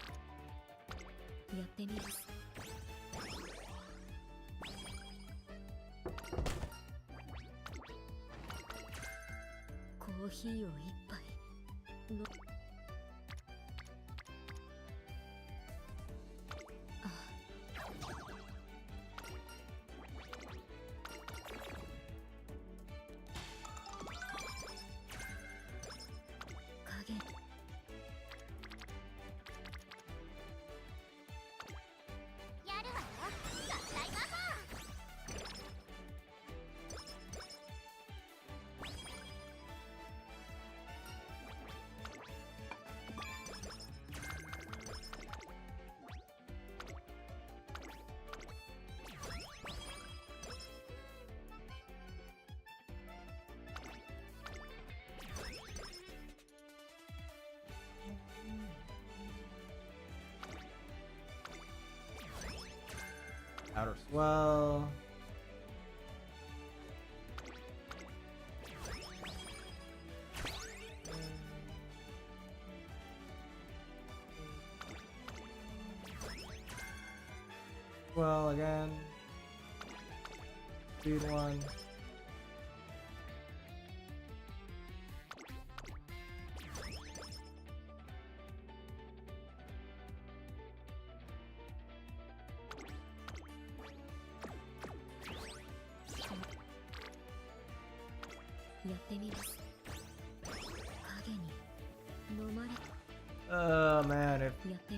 やってみます。コーヒーを一杯の。あ影やるわよ合体ママ。 Outer swell. Well, again. Speed one. Man, if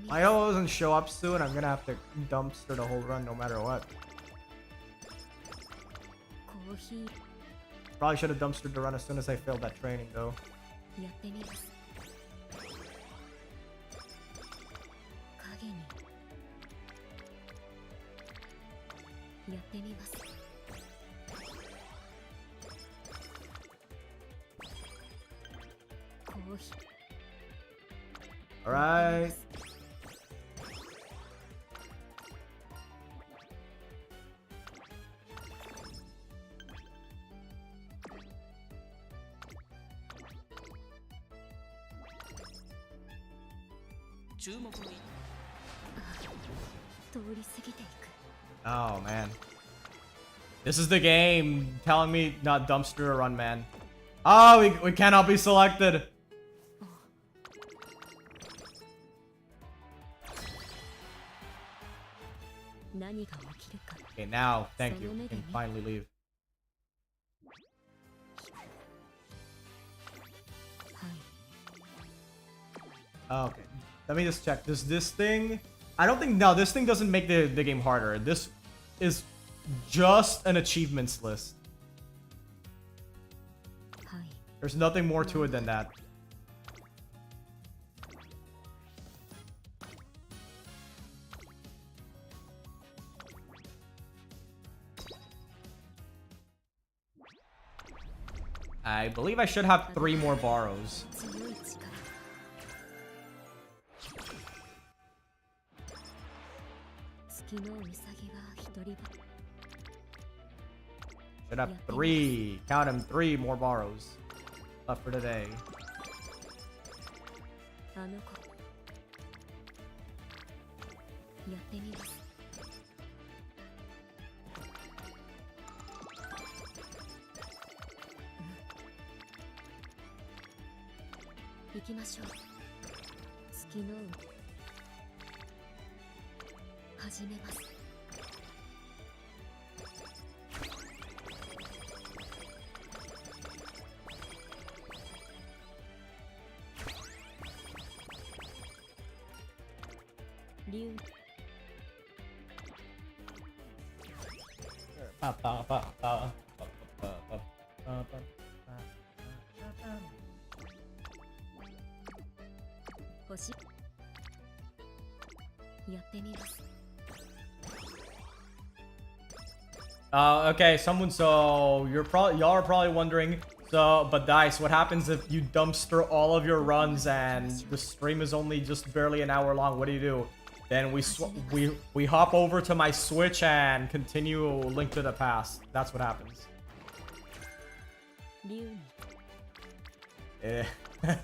Mayo doesn't show up soon, I'm gonna have to dumpster the whole run no matter what. Probably should have dumpstered the run as soon as I failed that training, though. Alright. Oh man. This is the game telling me not dumpster a run, man. Oh, we cannot be selected. Okay, now, thank you. You can finally leave. Okay, let me just check. Does this thing... I don't think... No, this thing doesn't make the game harder. This is just an achievements list. There's nothing more to it than that. I believe I should have 3 more borrows. Should have 3. Count them, 3 more borrows left for today. 竜 星やってみます Okay, so y'all are probably wondering, but Dice, what happens if you dumpster all of your runs and the stream is only just barely an hour long? What do? Then we hop over to my Switch and continue Link to the Past. That's what happens. 竜に Eh. やっ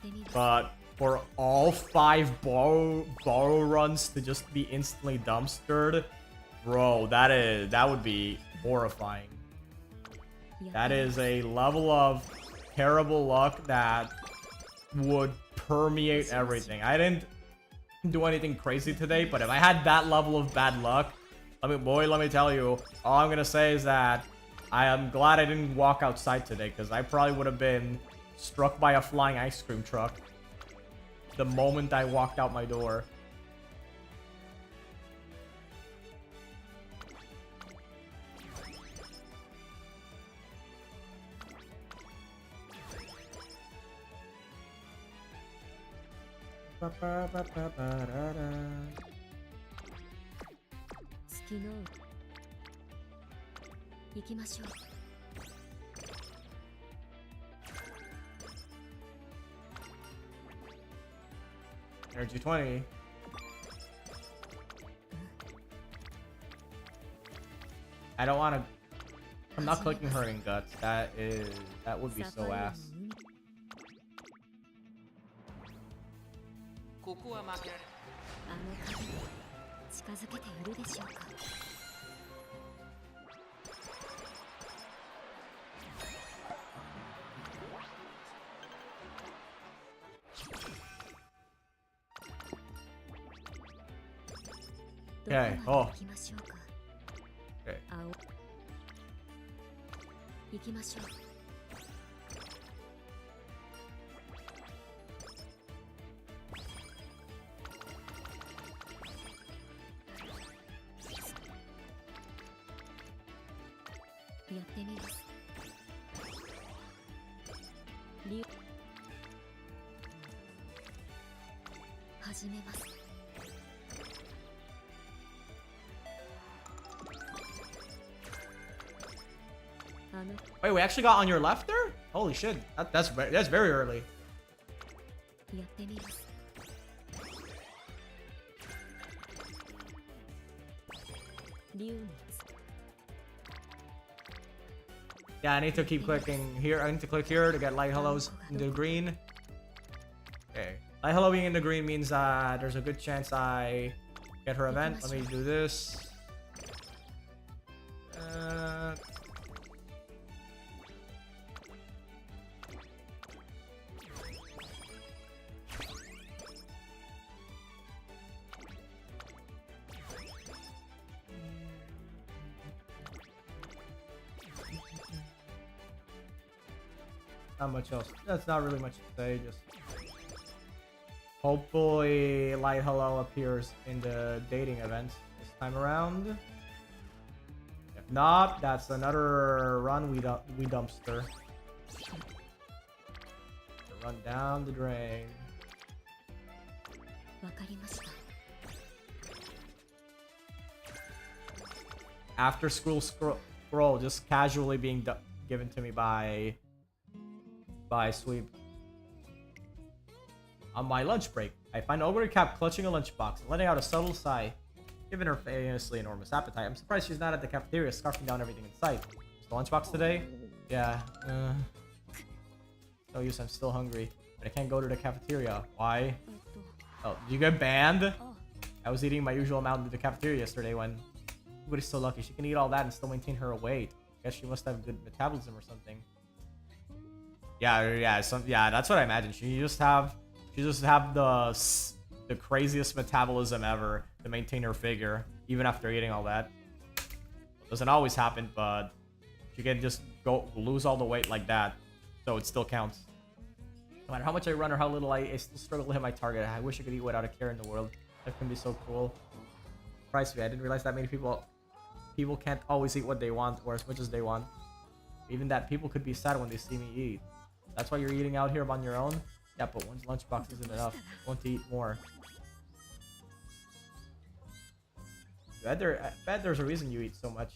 てみます But for all 5 borrow runs to just be instantly dumpstered, bro, that would be horrifying. That is a level of terrible luck that would permeate everything. I didn't do anything crazy today, but if I had that level of bad luck, let me tell you, all I'm gonna say is that I am glad I didn't walk outside today, because I probably would have been struck by a flying ice cream truck the moment I walked out my door. Ba-ba-ba-ba-ba-da-da. 月の行きましょう Energy 20. I don't want to. I'm not clicking Hurting Guts. That would be so ass. ここは負けられあの影に近づけているでしょうか Okay. どこ Oh. まで行きましょうか Okay. 青行きましょう やってみます竜始めます あの Wait, we actually got on your left there? Holy shit. That's very early. やってみます竜に Yeah, I need to keep clicking here. I need to click here to get light hellos into green. Okay. Light hello being in the green means there's a good chance I get her event. Let me do this. Not much else. That's not really much to say. Just hopefully light hello appears in the dating event this time around. If not, that's another run we dumpster. Run down the drain. わかりました After school scroll just casually being given to me by Sweep. On my lunch break, I find Ogre Cap clutching a lunchbox and letting out a subtle sigh. Given her famously enormous appetite, I'm surprised she's not at the cafeteria scarfing down everything in sight. Is the lunchbox today? Yeah. No use, I'm still hungry. But I can't go to the cafeteria. Why? Oh, did you get banned? I was eating my usual amount in the cafeteria yesterday when... Everybody's so lucky. She can eat all that and still maintain her weight. Guess she must have good metabolism or something. Yeah, that's what I imagine. She just have the craziest metabolism ever to maintain her figure, even after eating all that. Doesn't always happen, but she can just lose all the weight like that, so it still counts. No matter how much I run or how little I still struggle to hit my target. I wish I could eat without a care in the world. That can be so cool. Surprised me. I didn't realize that many people can't always eat what they want or as much as they want. Even that people could be sad when they see me eat. That's why you're eating out here on your own? Yeah, but one's lunchbox isn't enough. I want to eat more. I bet there's a reason you eat so much.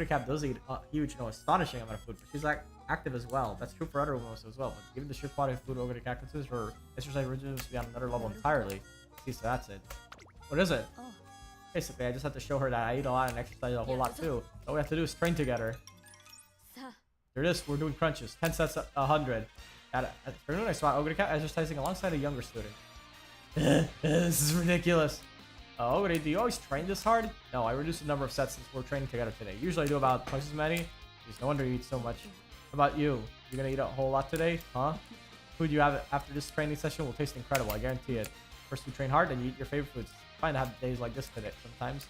Cat does eat huge, astonishing amount of food, but she's active as well. That's true for other Umamusume as well. But given the sheer quality of food Cat considers, her exercise regimen to be on another level entirely. See, so that's it. What is it? Basically, I just have to show her that I eat a lot and exercise a whole lot too. All we have to do is train together. There it is. We're doing crunches. 10 sets, 100. At afternoon, I saw Cat exercising alongside a younger student. This is ridiculous. Ogre, do you always train this hard? No, I reduced the number of sets since we're training together today. Usually I do about twice as many. Jeez, no wonder you eat so much. How about you? You're gonna eat a whole lot today? Huh? Food you have after this training session will taste incredible, I guarantee it. First you train hard, then you eat your favorite foods. It's fine to have days like this today sometimes.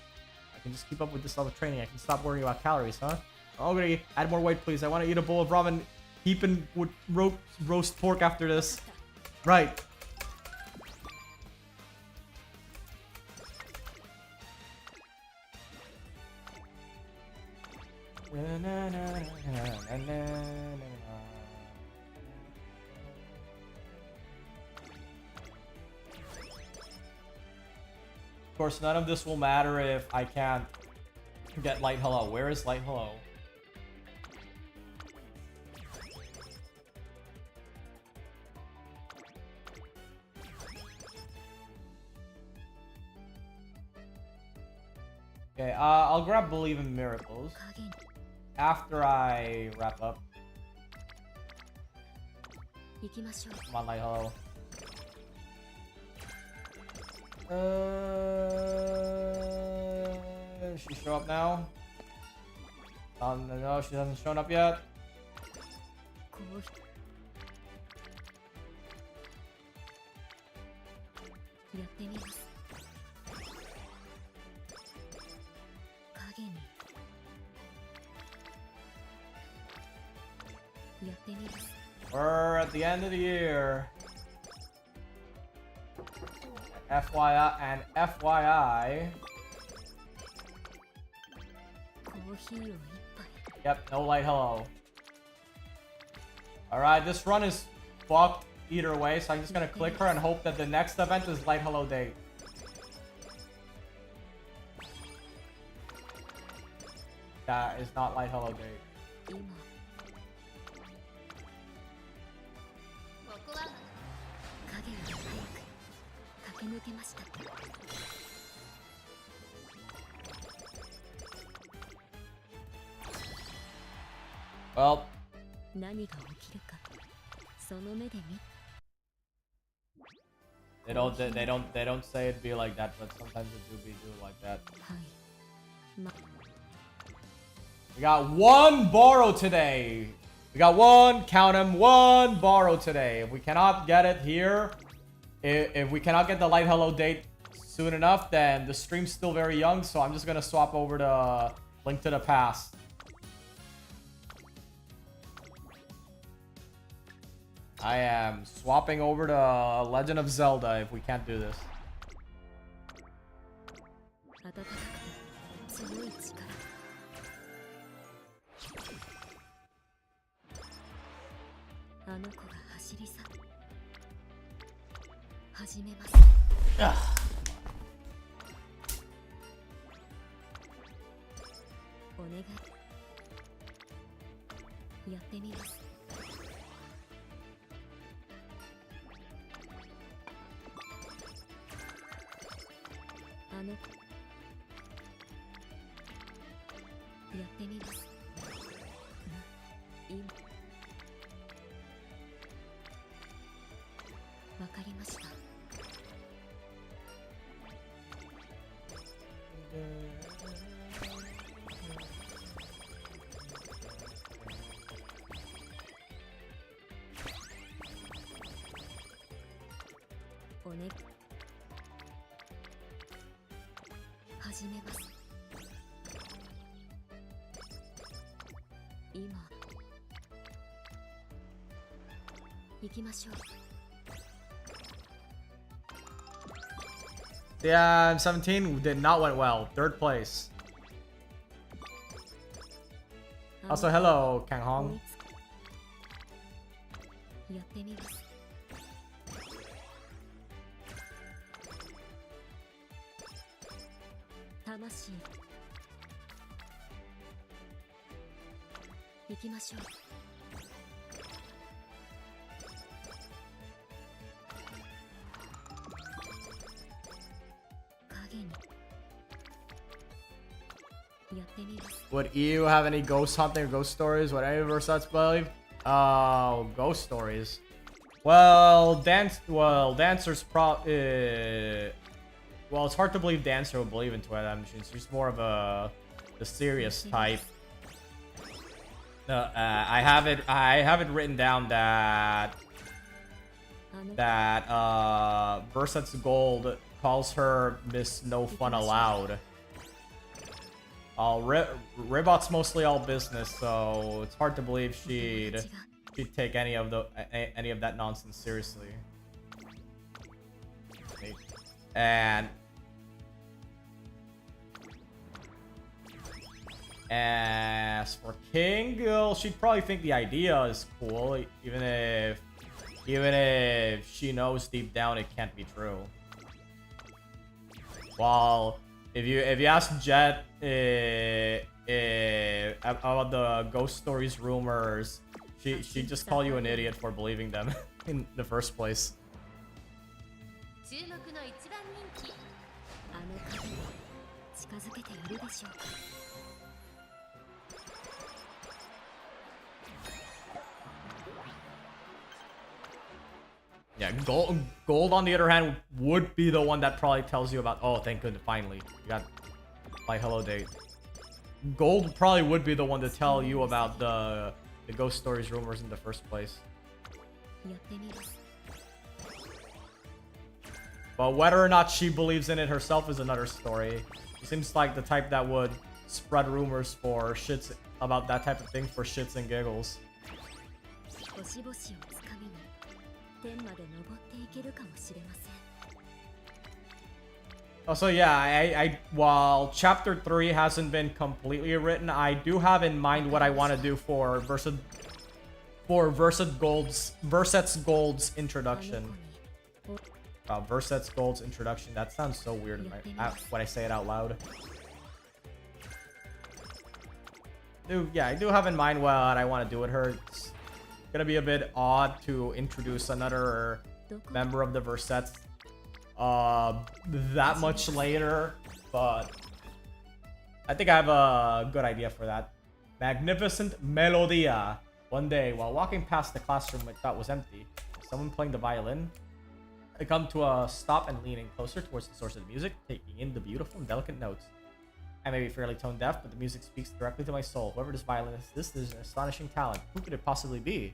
I can just keep up with this level of training. I can stop worrying about calories, huh? Ogre, add more weight please. I want to eat a bowl of ramen heaping with roast pork after this. Right. Of course, none of this will matter if I can't get Light Hello. Where is Light Hello? Okay, I'll grab Believe in Miracles after I wrap up. Come on, Light Hello. She show up now? No, she hasn't shown up yet. We're at the end of the year. FYI. Yep, no Light Hello. Alright, this run is fucked either way, so I'm just gonna click her and hope that the next event is Light Hello Day. That is not Light Hello Day. Well, they don't say it be like that, but sometimes it do like that. We got one borrow today. We got one, count him, one borrow today. If we cannot get it here, if we cannot get the Light Hello date soon enough, then the stream's still very young, so I'm just gonna swap over to Link to the Past. I am swapping over to Legend of Zelda if we can't do this. Ugh. Yeah, 17 did not went well. 3rd place. Also, hello, Kang Hong. やってみます。魂。行きましょう。影に。やってみます。 Would you have any ghost hunting or ghost stories? Would any of our sets believe? Oh, ghost stories. Well, dancers well, it's hard to believe Dancer would believe in twin machines. She's more of the serious type. I have it written down that Verset's Gold calls her Miss No Fun Allowed. Ribot's mostly all business, so it's hard to believe she'd take any of that nonsense seriously. And as for King, well, she'd probably think the idea is cool, even if she knows deep down it can't be true. While if you ask Jet about the ghost stories rumors, she'd just call you an idiot for believing them in the first place. 注目の一番人気。あの影に近づけているでしょうか。 Yeah, gold on the other hand would be the one that probably tells you about. Oh, thank goodness, finally you got my hello date. Gold probably would be the one to tell you about the ghost stories rumors in the first place. やってみます。 But whether or not she believes in it herself is another story. She seems like the type that would spread rumors for shits about that type of thing for shits and giggles. 星々をつかみに天まで登っていけるかもしれません。 Also, yeah, while chapter 3 hasn't been completely written, I do have in mind what I want to do for Verset's Gold's introduction. Verset's Gold's introduction. That sounds so weird when I say it out loud. Yeah, I do have in mind what I want to do with her. It's gonna be a bit odd to introduce another member of the Versets that much later, but I think I have a good idea for that. Magnificent Melodia. One day, while walking past the classroom I thought was empty, someone playing the violin, I come to a stop and leaning closer towards the source of the music, taking in the beautiful and delicate notes. I may be fairly tone deaf, but the music speaks directly to my soul. Whoever this violinist is, this is an astonishing talent. Who could it possibly be?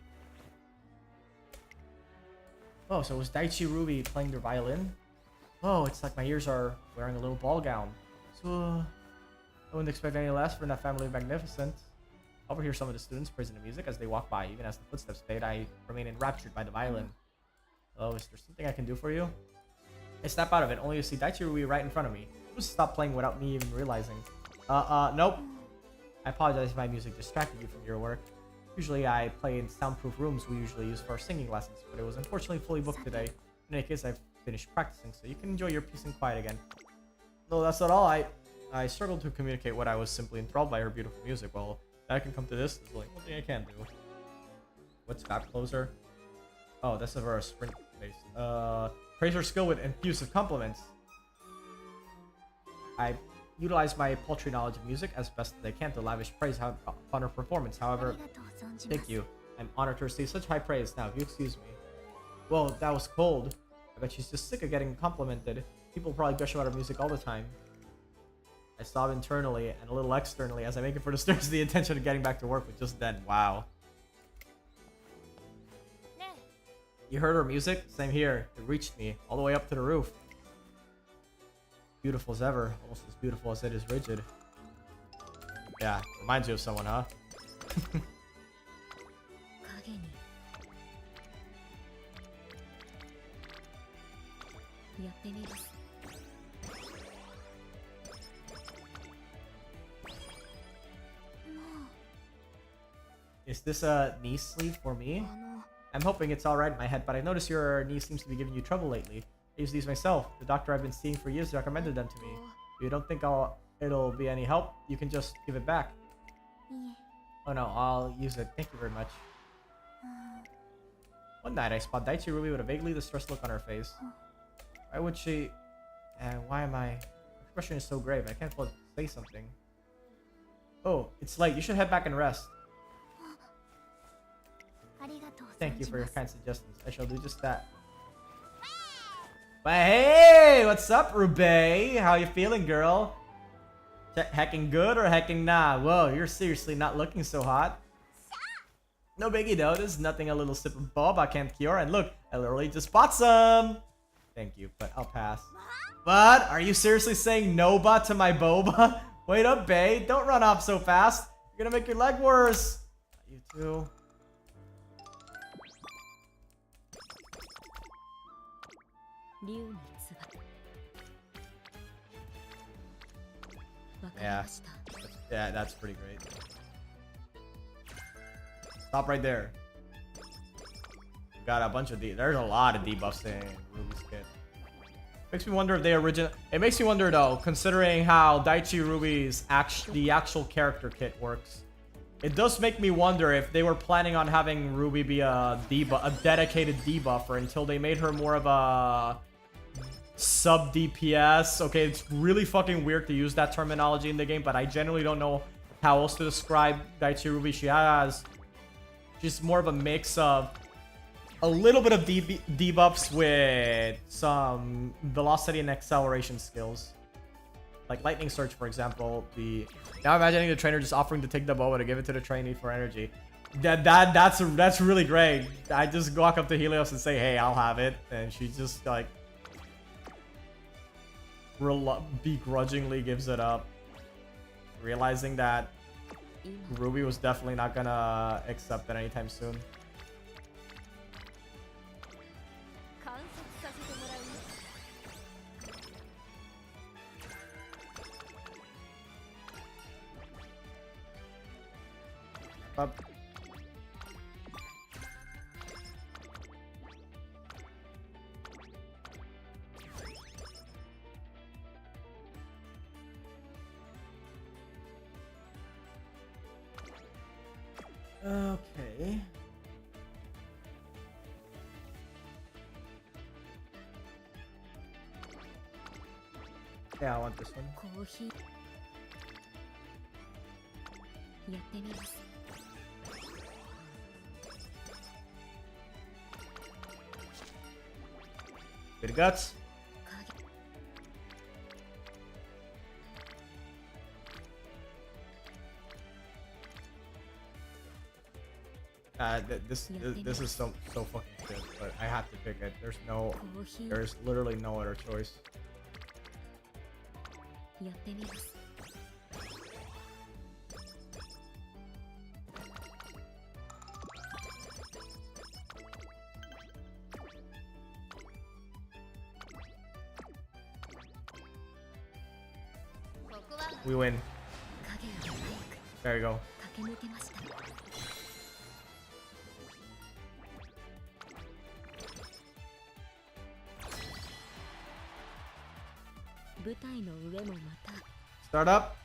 Oh, so it was Daichi Ruby playing their violin? Oh, it's like my ears are wearing a little ball gown. So, I wouldn't expect any less from that family of magnificent. I overhear some of the students praising the music as they walk by. Even as the footsteps fade, I remain enraptured by the violin. Oh, is there something I can do for you? I snap out of it, only to see Daichi Ruby right in front of me. Just stop playing without me even realizing. Nope. I apologize if my music distracted you from your work. Usually I play in soundproof rooms we usually use for our singing lessons, but it was unfortunately fully booked today. In any case, I've finished practicing, so you can enjoy your peace and quiet again. No, that's not all. I struggled to communicate what I was simply enthralled by her beautiful music. Well, I can come to this. There's only one thing I can do. What's Gap Closer? Oh, that's a very sprint base. Praise her skill with effusive compliments. I utilize my paltry knowledge of music as best as I can to lavish praise on her performance. However, thank you. I'm honored to receive such high praise. Now, if you excuse me. Well, that was cold. I bet she's just sick of getting complimented. People probably gush about her music all the time. I sob internally and a little externally as I make it for the stairs to the intention of getting back to work, but just then, wow. You heard her music? Same here. It reached me all the way up to the roof. Beautiful as ever, almost as beautiful as it is rigid. Yeah, reminds you of someone, huh? Is this a knee sleeve for me? I'm hoping it's alright in my head, but I notice your knee seems to be giving you trouble lately. I use these myself. The doctor I've been seeing for years recommended them to me. If you don't think it'll be any help, you can just give it back. Oh no, I'll use it. Thank you very much. One night I spot Daichi Ruby with a vaguely distressed look on her face. Why would she... And why am I... Her expression is so grave. I can't say something. Oh, it's late. You should head back and rest. Thank you for your kind suggestions. I shall do just that. But hey, what's up, Ruby? How you feeling, girl? Hecking good or hecking nah? Whoa, you're seriously not looking so hot. No biggie though, there's nothing a little sip of boba can't cure. And look, I literally just bought some. Thank you, but I'll pass. But are you seriously saying noba to my boba? Wait up, bae. Don't run off so fast. You're gonna make your leg worse. You too. Yeah, that's pretty great. Stop right there. Got a bunch of there's a lot of debuffs in Ruby's kit. Makes me wonder if they It makes me wonder though, considering how Daichi Ruby's the actual character kit works. It does make me wonder if they were planning on having Ruby be a dedicated debuffer until they made her more of a sub DPS. Okay, it's really fucking weird to use that terminology in the game, but I generally don't know how else to describe Daichi Ruby. She's more of a mix of a little bit of debuffs with some velocity and acceleration skills. Like Lightning Surge, for example. Now imagining the trainer just offering to take the boba to give it to the trainee for energy. That's really great. I just walk up to Helios and say, hey, I'll have it. And she just like begrudgingly gives it up. Realizing that Ruby was definitely not gonna accept it anytime soon. Up. Okay. Yeah, I want this one. Bit of guts. This is so fucking good, but I have to pick it. There's literally no other choice. We win. There you go. Start up.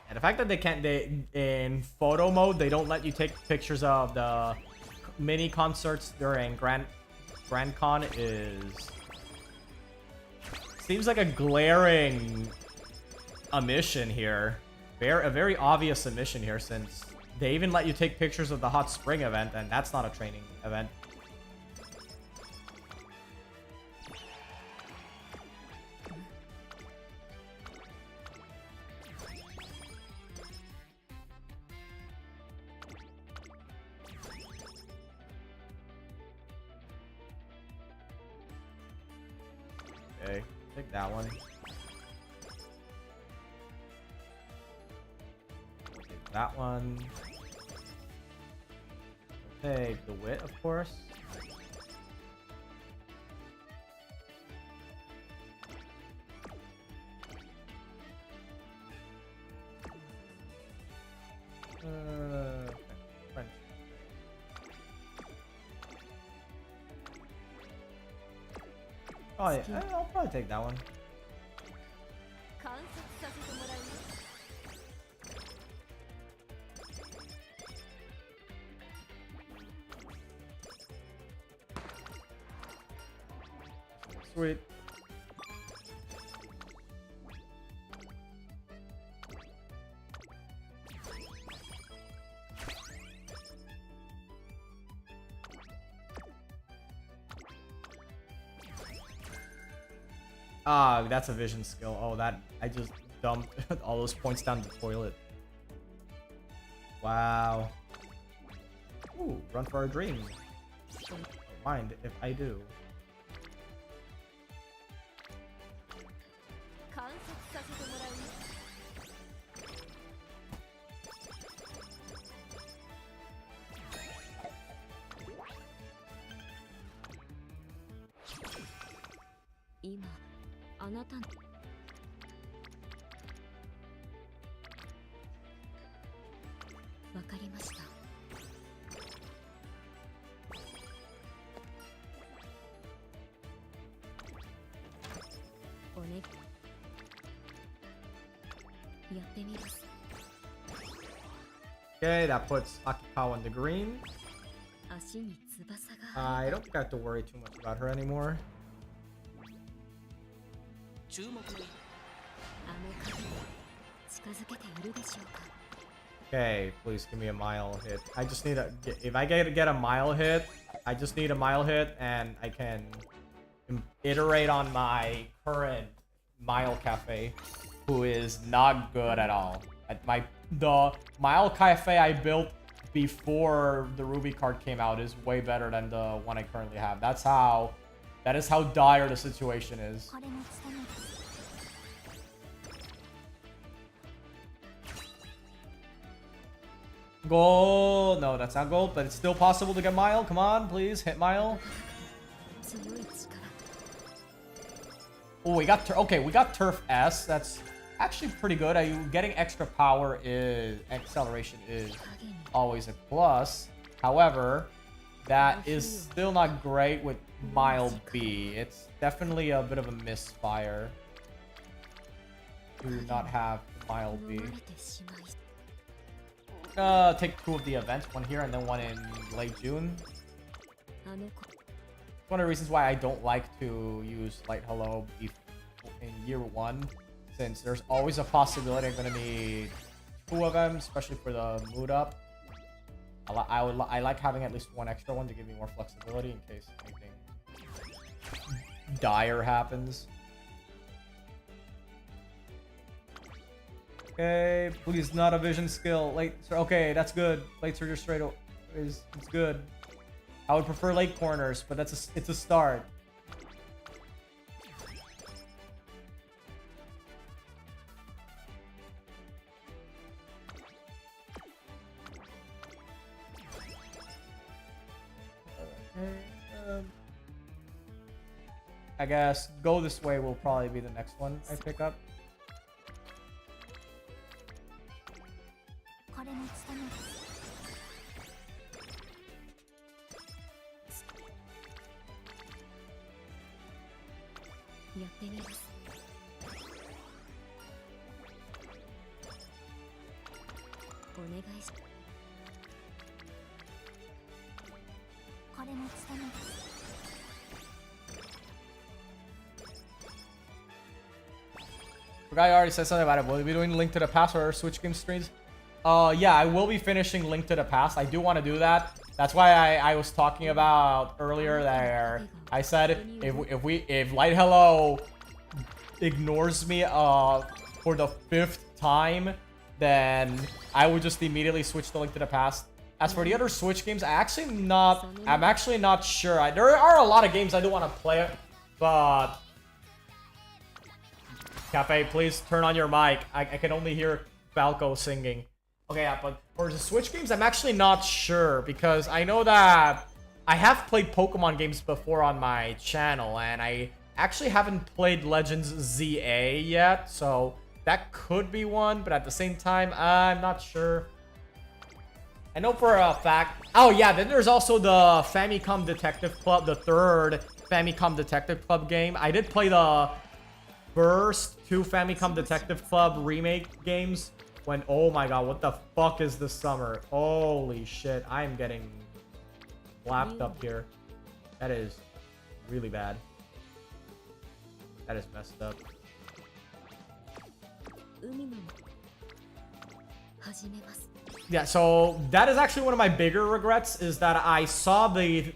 And the fact that in photo mode they don't let you take pictures of the mini concerts during Grand Con seems like a glaring omission here. A very obvious omission here, since they even let you take pictures of the hot spring event, and that's not a training event. Okay, take that one. Take that one. Okay, the wit, of course. Oh yeah, I'll probably take that one. 観察させてもらうよ。 Sweet. Ah, that's a vision skill. Oh, that I just dumped all those points down the toilet. Wow. Ooh, run for our dreams. Don't mind if I do. 観察させてもらうよ。 今あなたのわかりました。おねやってみます。 Okay, that puts Akikawa in the green. 足に翼が I don't think I have to worry too much about her anymore. 注目のあの影に近づけているでしょうか。 Okay, please give me a mile hit. I just need a... If I get a mile hit, I just need a mile hit and I can iterate on my current Mile Cafe, who is not good at all. The Mile Cafe I built before the Ruby card came out is way better than the one I currently have. That is how dire the situation is. これも務める。 Gold. No, that's not gold, but it's still possible to get mile. Come on, please hit mile. 強い力 Oh, we got okay. We got Turf S. That's actually pretty good. Getting extra power is acceleration is 影に always a plus. However, that is still not great with Mile B. It's definitely a bit of a misfire to not have Mile 飲 B. まれてしまい Take 2 of the events, one here and then one in late June. あの子 One of the reasons why I don't like to use Light Hello in year 1, since there's always a possibility I'm gonna need 2 of them, especially for the mood up. I like having at least 1 extra one to give me more flexibility in case anything dire happens. Okay, please not a vision skill. Okay, that's good. Late surger straight it's good. I would prefer late corners, but it's a start. I guess go this way will probably be the next one I pick up. これも務める。 やってみます。お願いしこれも務める。 Forgot I already said something about it. Will we be doing Link to the Past or Switch game streams? Yeah, I will be finishing Link to the Past. I do want to do that. That's why I was talking about earlier there. I said if Light Hello ignores me for the 5th time, then I would just immediately switch to Link to the Past. As for the other Switch games, I'm actually not sure. There are a lot of games I do want to play, but Cafe, please turn on your mic. I can only hear Falco singing. Okay, yeah, but for the Switch games, I'm actually not sure because I know that I have played Pokemon games before on my channel, and I actually haven't played Legends ZA yet, so that could be one, but at the same time, I'm not sure. I know for a fact... Oh yeah, then there's also the Famicom Detective Club, the 3rd Famicom Detective Club game. I did play the first 2 Famicom Detective Club remake games when, oh my god, what the fuck is this summer? Holy shit, I am getting slapped up here. That is really bad. That is messed up. Yeah, so that is actually one of my bigger regrets, is that I saw the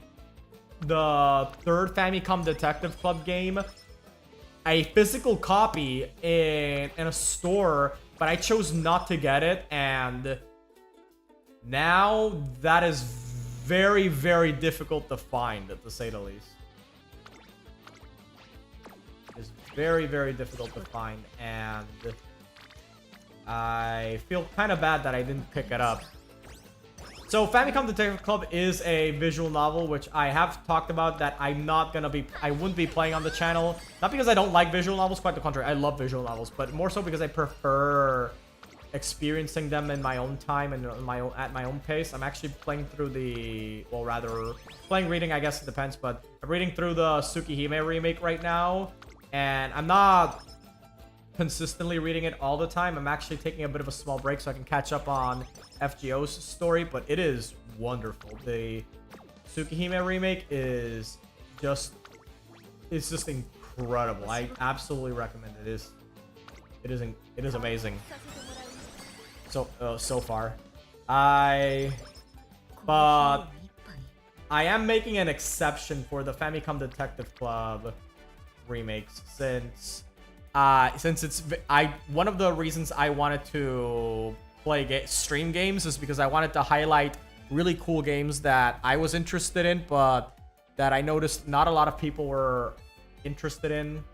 3rd Famicom Detective Club game, a physical copy in a store, but I chose not to get it, and now that is very, very difficult to find, to say the least. It's very, very difficult to find, and I feel kind of bad that I didn't pick it up. So Famicom Detective Club is a visual novel, which I have talked about that I wouldn't be playing on the channel. Not because I don't like visual novels, quite the contrary. I love visual novels, but more so because I prefer experiencing them in my own time and at my own pace. I'm actually playing through reading, I guess it depends, but I'm reading through the Tsukihime remake right now, and I'm not consistently reading it all the time. I'm actually taking a bit of a small break so I can catch up on FGO's story, but it is wonderful. The Tsukihime remake is just incredible. I absolutely recommend it. It is amazing. So far. But I am making an exception for the Famicom Detective Club remakes since it's one of the reasons I wanted to stream games is because I wanted to highlight really cool games that I was interested in, but that I noticed not a lot of people were interested in.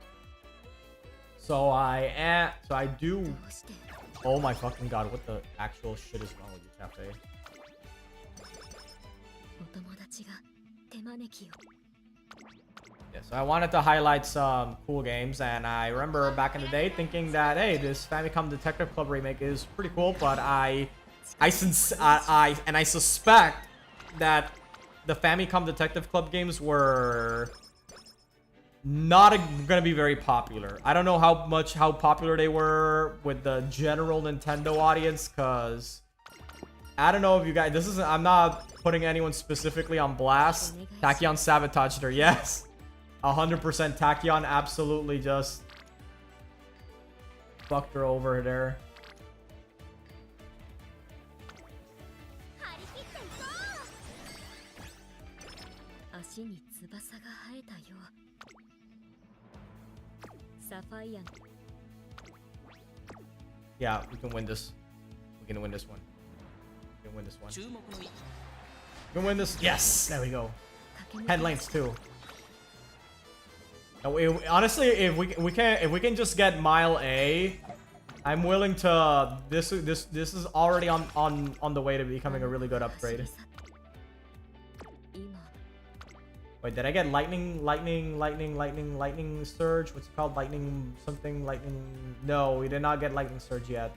So I do. Oh my fucking god! What the actual shit is wrong with you, Cafe? Yeah, so I wanted to highlight some cool games, and I remember back in the day thinking that, hey, this Famicom Detective Club remake is pretty cool, but I suspect that the Famicom Detective Club games were not gonna be very popular. I don't know how popular they were with the general Nintendo audience, cause I don't know if you guys, I'm not putting anyone specifically on blast. Tachyon sabotaged her, yes. 100% Tachyon absolutely just fucked her over there. Yeah, we can win this. We can win this one. We can win this one. We can win this. Yes! There we go. 10 lanes too. Honestly, if we can just get Mile A, I'm willing to. This is already on the way to becoming a really good upgrade. Wait, did I get lightning surge? What's it called? Lightning. No, we did not get lightning surge yet.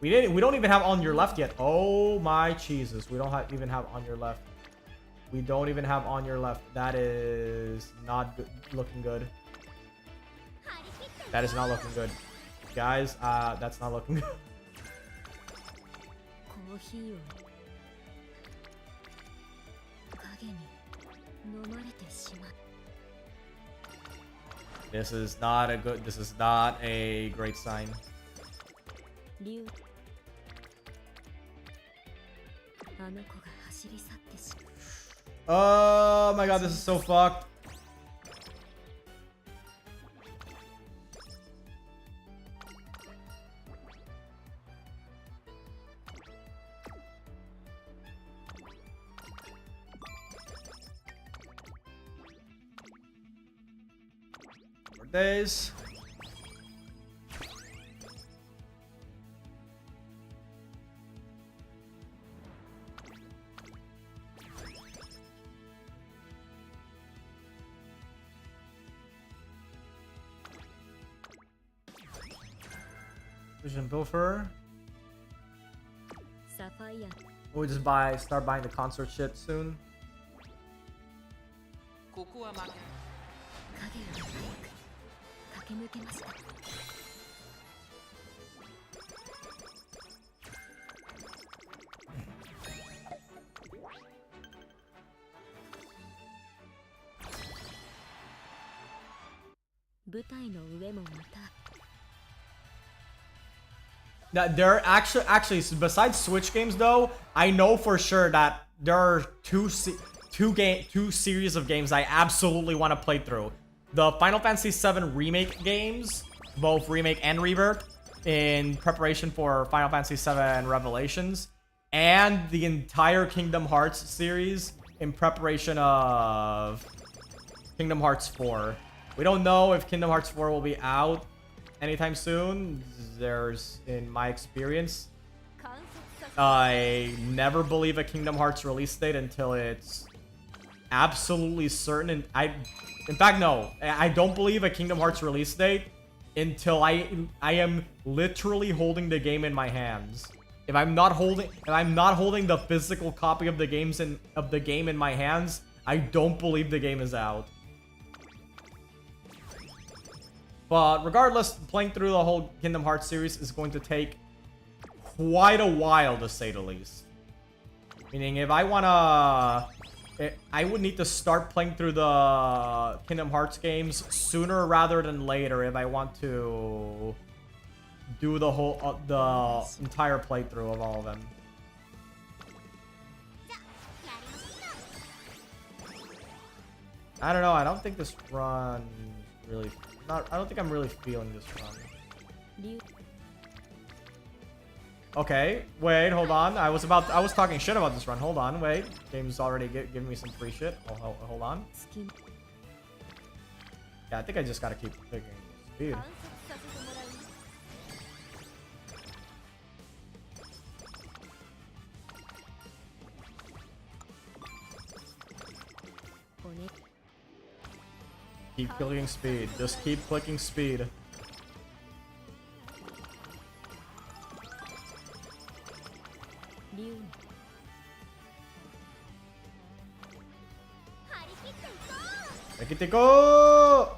We don't even have on your left yet. Oh my Jesus, we don't even have on your left. We don't even have on your left. That is not looking good. That is not looking good. Guys, that's not looking good. This is not a great sign. Oh my god, this is so fucked. More days. Vision Pilfer. We'll just start buying the concert shit soon. ここは負けない。影が早く駆け抜けました。舞台の上もまた That there actually besides Switch games though, I know for sure that there are two series of games I absolutely want to play through. The Final Fantasy VII remake games, both remake and rebirth, in preparation for Final Fantasy VII Revelations, and the entire Kingdom Hearts series in preparation of Kingdom Hearts 4. We don't know if Kingdom Hearts 4 will be out anytime soon. There's, in my experience, I never believe a Kingdom Hearts release date until it's absolutely certain. And in fact, no, I don't believe a Kingdom Hearts release date until I am literally holding the game in my hands. If I'm not holding the physical copy of the game in my hands, I don't believe the game is out. But regardless, playing through the whole Kingdom Hearts series is going to take quite a while, to say the least. Meaning, if I wanna... I would need to start playing through the Kingdom Hearts games sooner rather than later if I want to do the whole, the entire playthrough of all of them. I don't know, I don't think this run really... I don't think I'm really feeling this run. Okay, wait, hold on. I was talking shit about this run. Hold on, wait. Game's already giving me some free shit. Hold on. Yeah, I think I just gotta keep picking speed. Keep clicking speed. Just keep clicking speed. Go!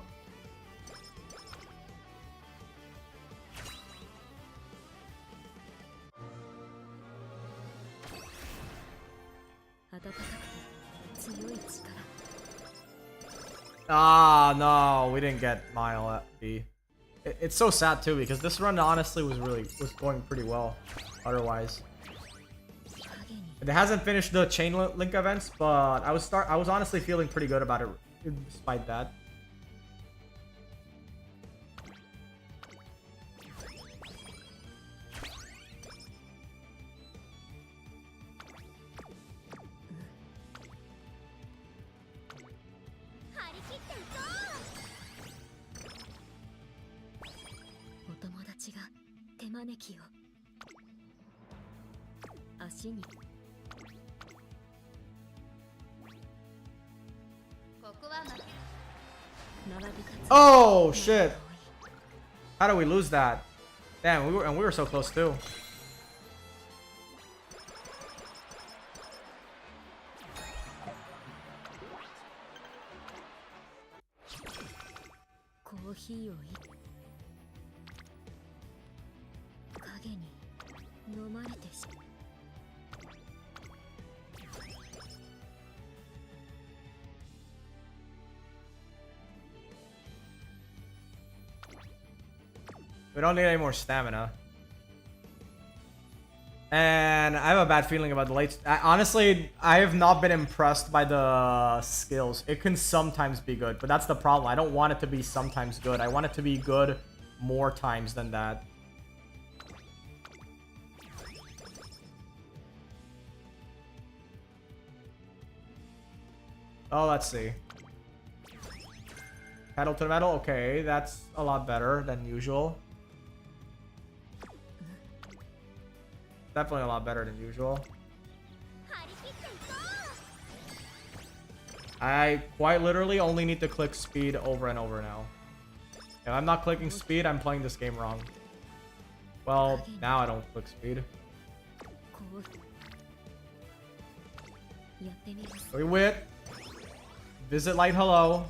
Ah, no, we didn't get Mile at B. It's so sad too because this run honestly was going pretty well otherwise. It hasn't finished the chain link events, but I was honestly feeling pretty good about it despite that. Oh shit! How do we lose that? Damn, we were so close too. We don't need any more stamina. And I have a bad feeling about the late... honestly, I have not been impressed by the skills. It can sometimes be good, but that's the problem. I don't want it to be sometimes good. I want it to be good more times than that. Oh, let's see. Pedal to the metal? Okay, that's a lot better than usual. Definitely a lot better than usual. I quite literally only need to click speed over and over now. If I'm not clicking speed, I'm playing this game wrong. Well, now I don't click speed. We win. Visit Light Hello.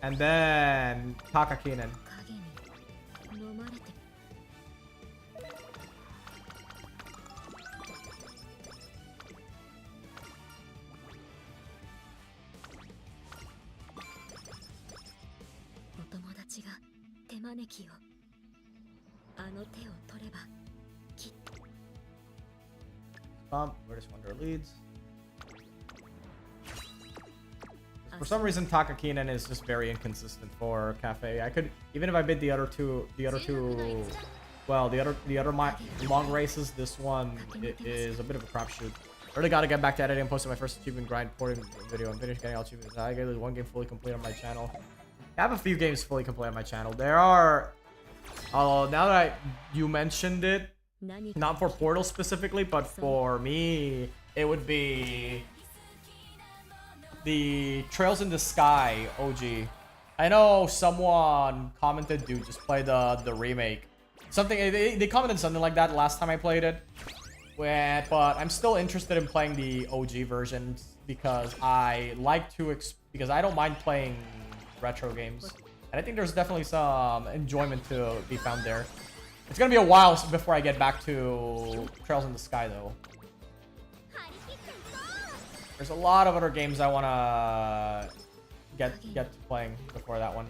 And then Takakinen. 影に飲まれてお友達が手招きをあの手を取ればきっと British Wonder leads. For some reason, Takakinen is just very inconsistent for Cafe. I could, even if I bid the other two, well, the other long races, this one is a bit of a crapshoot. Really got to get back to editing and posting my first achievement grind porting video and finish getting all achievements. I get one game fully complete on my channel. I have a few games fully complete on my channel. There are, now that you mentioned it, not for Portal specifically, but for me, it would be the Trails in the Sky OG. I know someone commented, dude, just play the remake. Something they commented something like that last time I played it. But I'm still interested in playing the OG versions because I like to because I don't mind playing retro games. And I think there's definitely some enjoyment to be found there. It's gonna be a while before I get back to Trails in the Sky though. There's a lot of other games I wanna get to playing before that one.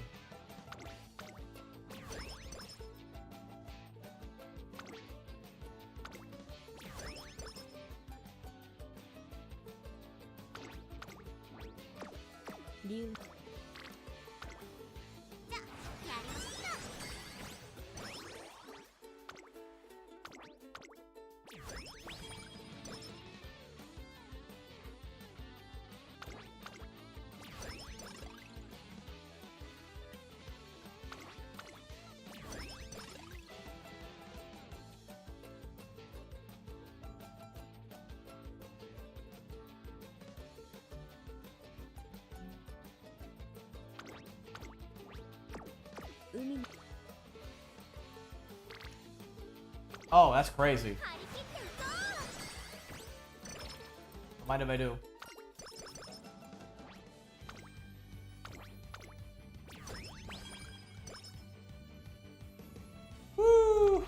Oh, that's crazy. Mind if I do? Woo!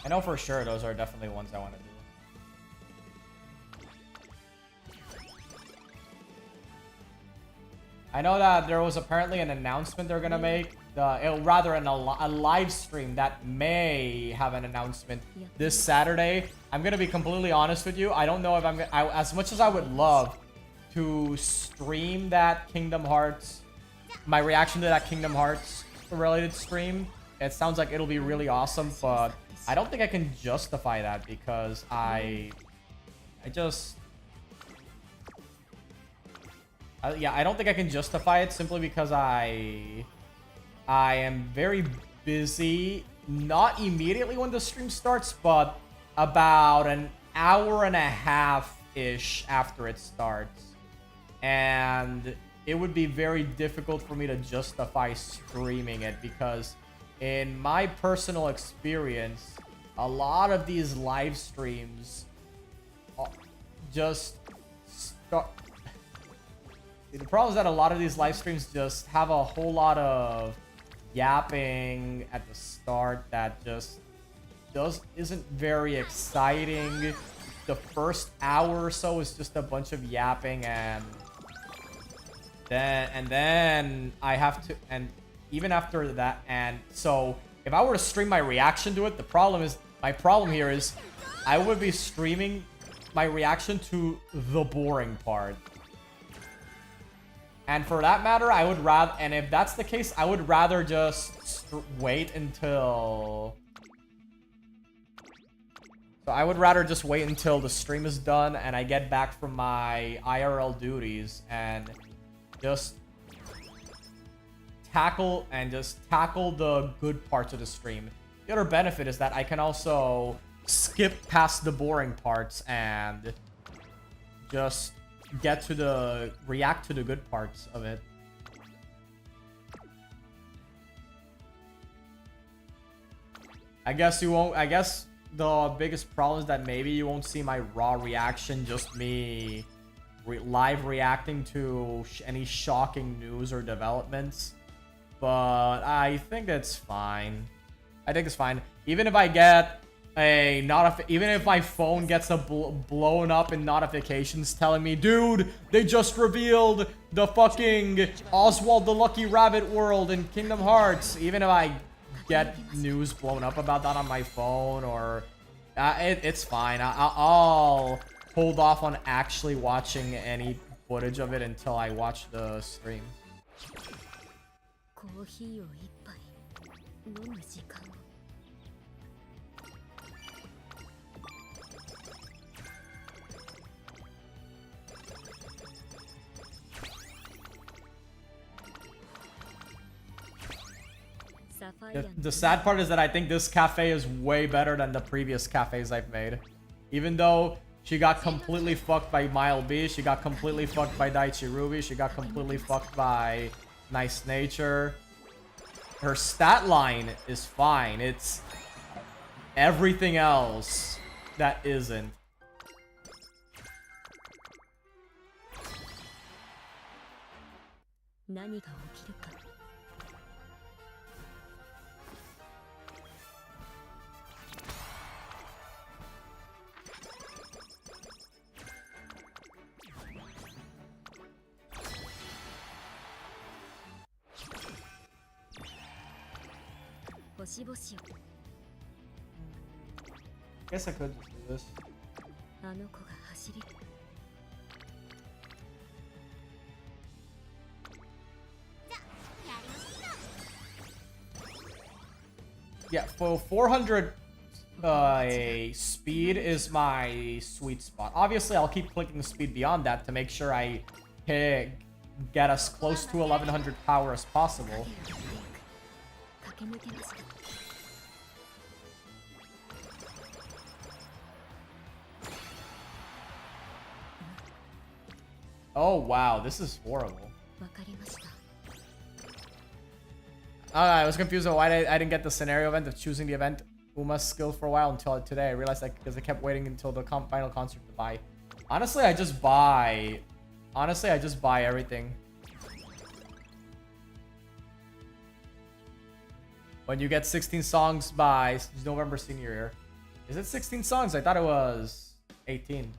I know for sure those are definitely ones I want to do. I know that there was apparently an announcement they're gonna make. Rather a live stream that may have an announcement this Saturday. I'm gonna be completely honest with you. I don't know if as much as I would love to stream that Kingdom Hearts, my reaction to that Kingdom Hearts related stream. It sounds like it'll be really awesome, but I don't think I can justify that because I don't think I can justify it simply because I am very busy, not immediately when the stream starts, but about an hour and a half-ish after it starts. And it would be very difficult for me to justify streaming it because in my personal experience, a lot of these live streams just start... The problem is that a lot of these live streams just have a whole lot of yapping at the start that just isn't very exciting. The first hour or so is just a bunch of yapping, and then I have to, and even after that, and so if I were to stream my reaction to it, my problem here is I would be streaming my reaction to the boring part. And for that matter, I would rather, and if that's the case, I would rather just wait until So I would rather just wait until the stream is done and I get back from my IRL duties and just tackle the good parts of the stream. The other benefit is that I can also skip past the boring parts and just react to the good parts of it. I guess the biggest problem is that maybe you won't see my raw reaction, just me live reacting to any shocking news or developments. But I think it's fine. I think it's fine. Even if I get even if my phone gets blown up in notifications telling me, dude, they just revealed the fucking Oswald the Lucky Rabbit world in Kingdom Hearts. Even if I get news blown up about that on my phone, or it's fine. I'll hold off on actually watching any footage of it until I watch the stream. コーヒーを一杯飲む時間を The sad part is that I think this cafe is way better than the previous cafes I've made. Even though she got completely fucked by Mile B, she got completely fucked by Daichi Ruby, she got completely fucked by Nice Nature. Her stat line is fine. It's everything else that isn't. Guess I could just do this. Yeah, for 400 speed is my sweet spot. Obviously, I'll keep clicking the speed beyond that to make sure I get as close to 1100 power as possible. Oh wow, this is horrible. I was confused on why I didn't get the scenario event of choosing the event Uma's skill for a while until today. I realized that because I kept waiting until the final concert to buy. Honestly, I just buy everything. When you get 16 songs by November senior year. Is it 16 songs? I thought it was 18.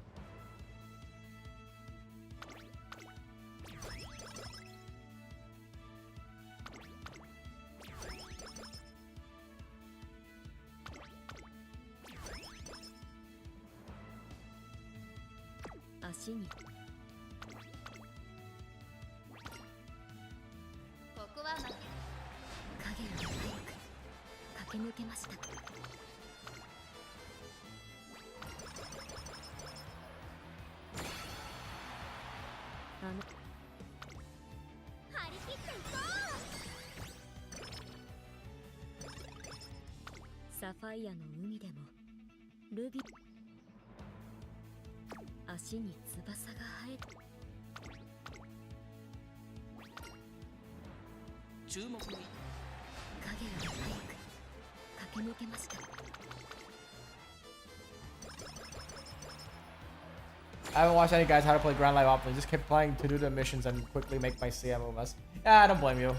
I haven't watched any guys how to play Grand Live Opera. Just kept playing to do the missions and quickly make my CM Umas. Yeah, I don't blame you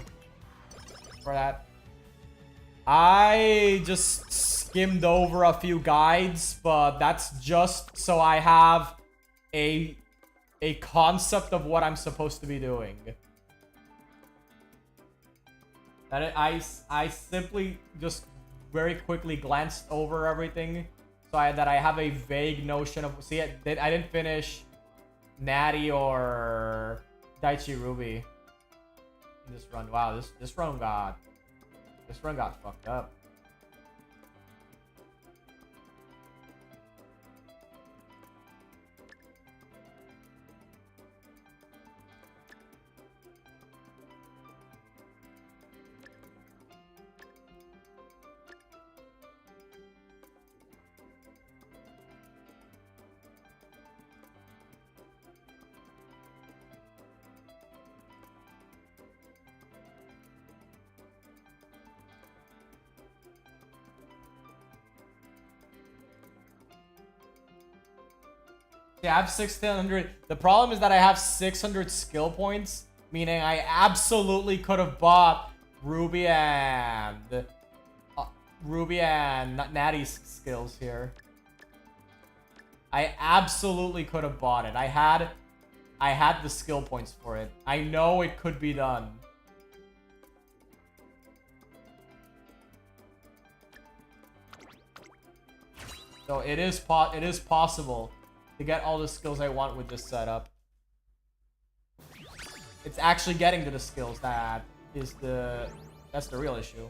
for that. I just skimmed over a few guides, but that's just so I have a concept of what I'm supposed to be doing. I simply just very quickly glanced over everything, so that I have a vague notion of. See, I didn't finish Natty or Daichi Ruby in this run. Wow, this run got fucked up. See, I have 600. The problem is that I have 600 skill points, meaning I absolutely could have bought Ruby and Natty's skills here. I absolutely could have bought it. I had the skill points for it. I know it could be done. So it is possible to get all the skills I want with this setup. It's actually getting to the skills that's the real issue.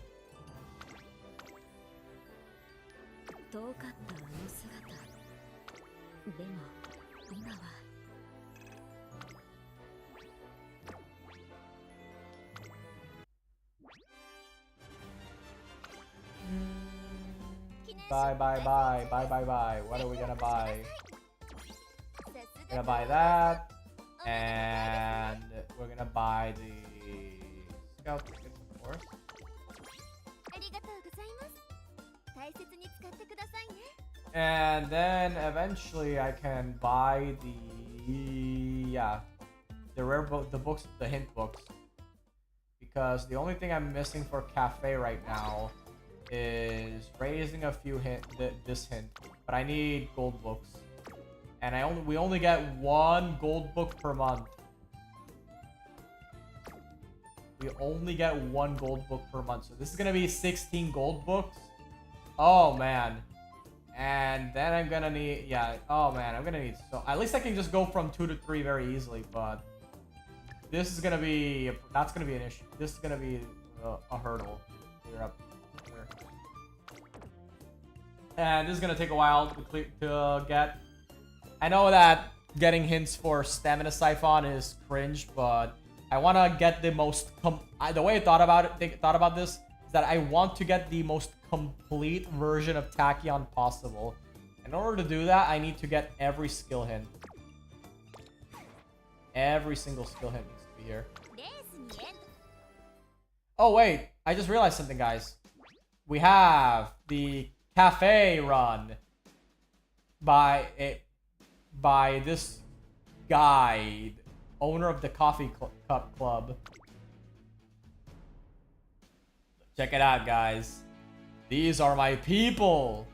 遠かったあの姿。でも今は。Bye. What are we gonna buy? We're gonna buy that, and we're gonna buy the scout tickets, of course. ありがとうございます。大切に使ってくださいね。 And then eventually I can buy the rare book, the hint books, because the only thing I'm missing for cafe right now is raising a few this hint, but I need gold books, and we only get 1 gold book per month. We only get 1 gold book per month, so this is gonna be 16 gold books. Oh man. And then I'm gonna need, oh man, I'm gonna need, so at least I can just go from 2 to 3 very easily, but this is gonna be, that's gonna be an issue. This is gonna be a hurdle. Clear up here. And this is gonna take a while to get. I know that getting hints for Stamina Siphon is cringe, but I wanna get the most, the way I thought about this is that I want to get the most complete version of Tachyon possible. In order to do that, I need to get every skill hint. Every single skill hint needs to be here. Oh wait, I just realized something, guys. We have the cafe run by this guy, owner of the coffee cup club. Check it out, guys. These are my people.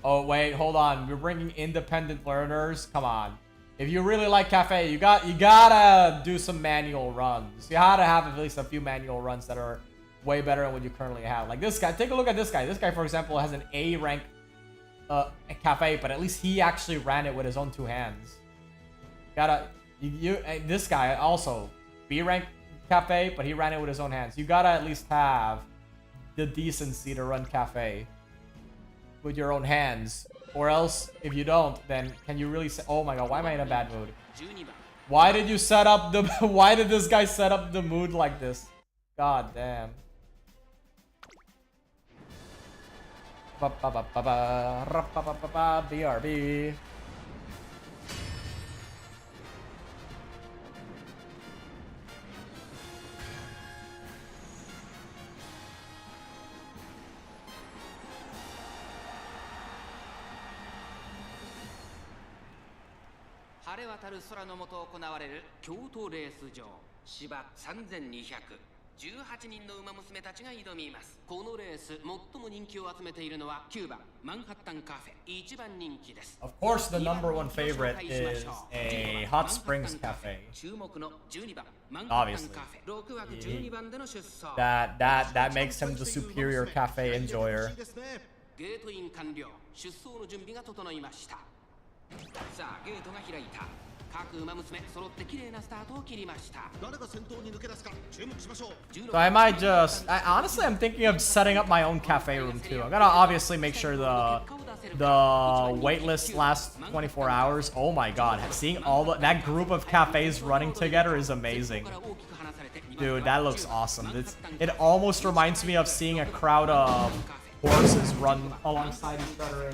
Oh wait, hold on. We're bringing independent learners. Come on. If you really like cafe, you gotta do some manual runs. You gotta have at least a few manual runs that are way better than what you currently have. Like this guy. Take a look at this guy. This guy, for example, has an A rank cafe, but at least he actually ran it with his own 2 hands. This guy also B rank cafe, but he ran it with his own hands. You gotta at least have the decency to run cafe with your own hands, or else if you don't, then can you really say, oh my god, why am I in a bad mood? Why did you set up the why did this guy set up the mood like this? God damn. BRB. 晴れ渡る空の下行われる京都レース場芝3218人の馬娘たちが挑みます。このレース最も人気を集めているのは9番マンハッタンカフェ一番人気です。 Of course, the number 1 favorite is a hot springs cafe. 注目の12番マンハッタンカフェ6枠12番での出走。 That makes him the superior cafe enjoyer. ゲートイン完了。出走の準備が整いました。さあゲートが開いた。各馬娘揃って綺麗なスタートを切りました。誰が先頭に抜け出すか注目しましょう。 So I might just, honestly, I'm thinking of setting up my own cafe room too. I'm gonna obviously make sure the wait list lasts 24 hours. Oh my god, seeing that group of cafes running together is amazing. Dude, that looks awesome. It almost reminds me of seeing a crowd of horses run alongside each other.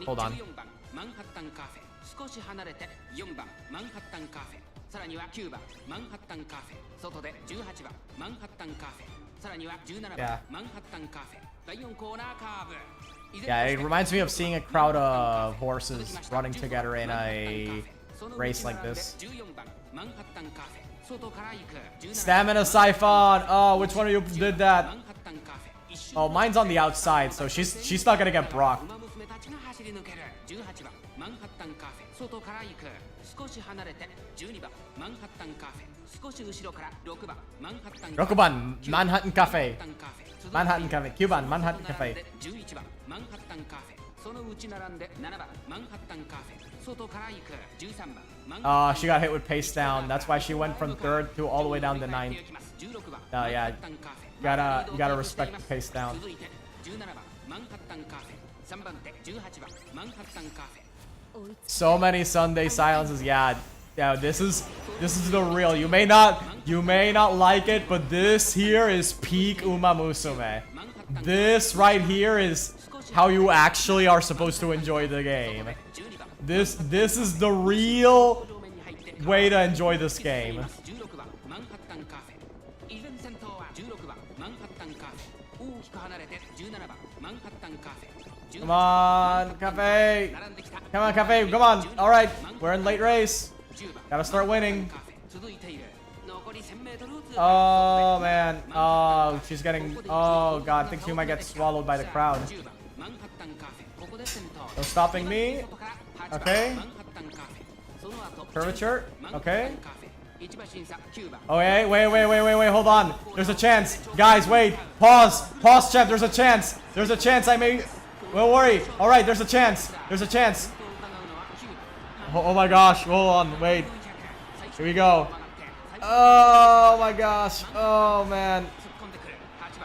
Hold on. マンハッタンカフェ少し離れて4番マンハッタンカフェさらには9番マンハッタンカフェ外で18番マンハッタンカフェさらには17番マンハッタンカフェ第4コーナーカーブ Yeah, it reminds me of seeing a crowd of horses running together in a race like this. Stamina Siphon! Oh, which one of you did that? Oh, mine's on the outside, so she's not gonna get Brock. Rokuban, Manhattan Cafe. Manhattan Cafe. Cuban, Manhattan Cafe. She got hit with pace down. That's why she went from 3rd to all the way down to 9th. Yeah. You gotta respect the pace down. So many Sunday silences. Yeah, this is the real. You may not like it, but this here is peak Umamusume. This right here is how you actually are supposed to enjoy the game. This is the real way to enjoy this game. Come on, Cafe. Come on, Cafe. Come on. All right, we're in late race. Gotta start winning. Oh, man. Oh, she's getting... Oh, God. I think she might get swallowed by the crowd. No stopping me. Okay. Curvature. Okay. Oh, wait. Hold on. There's a chance. Guys, wait. Pause, chat. There's a chance. I may... Don't worry. All right, there's a chance. Oh my gosh. Hold on. Wait. Here we go. Oh my gosh. Oh man.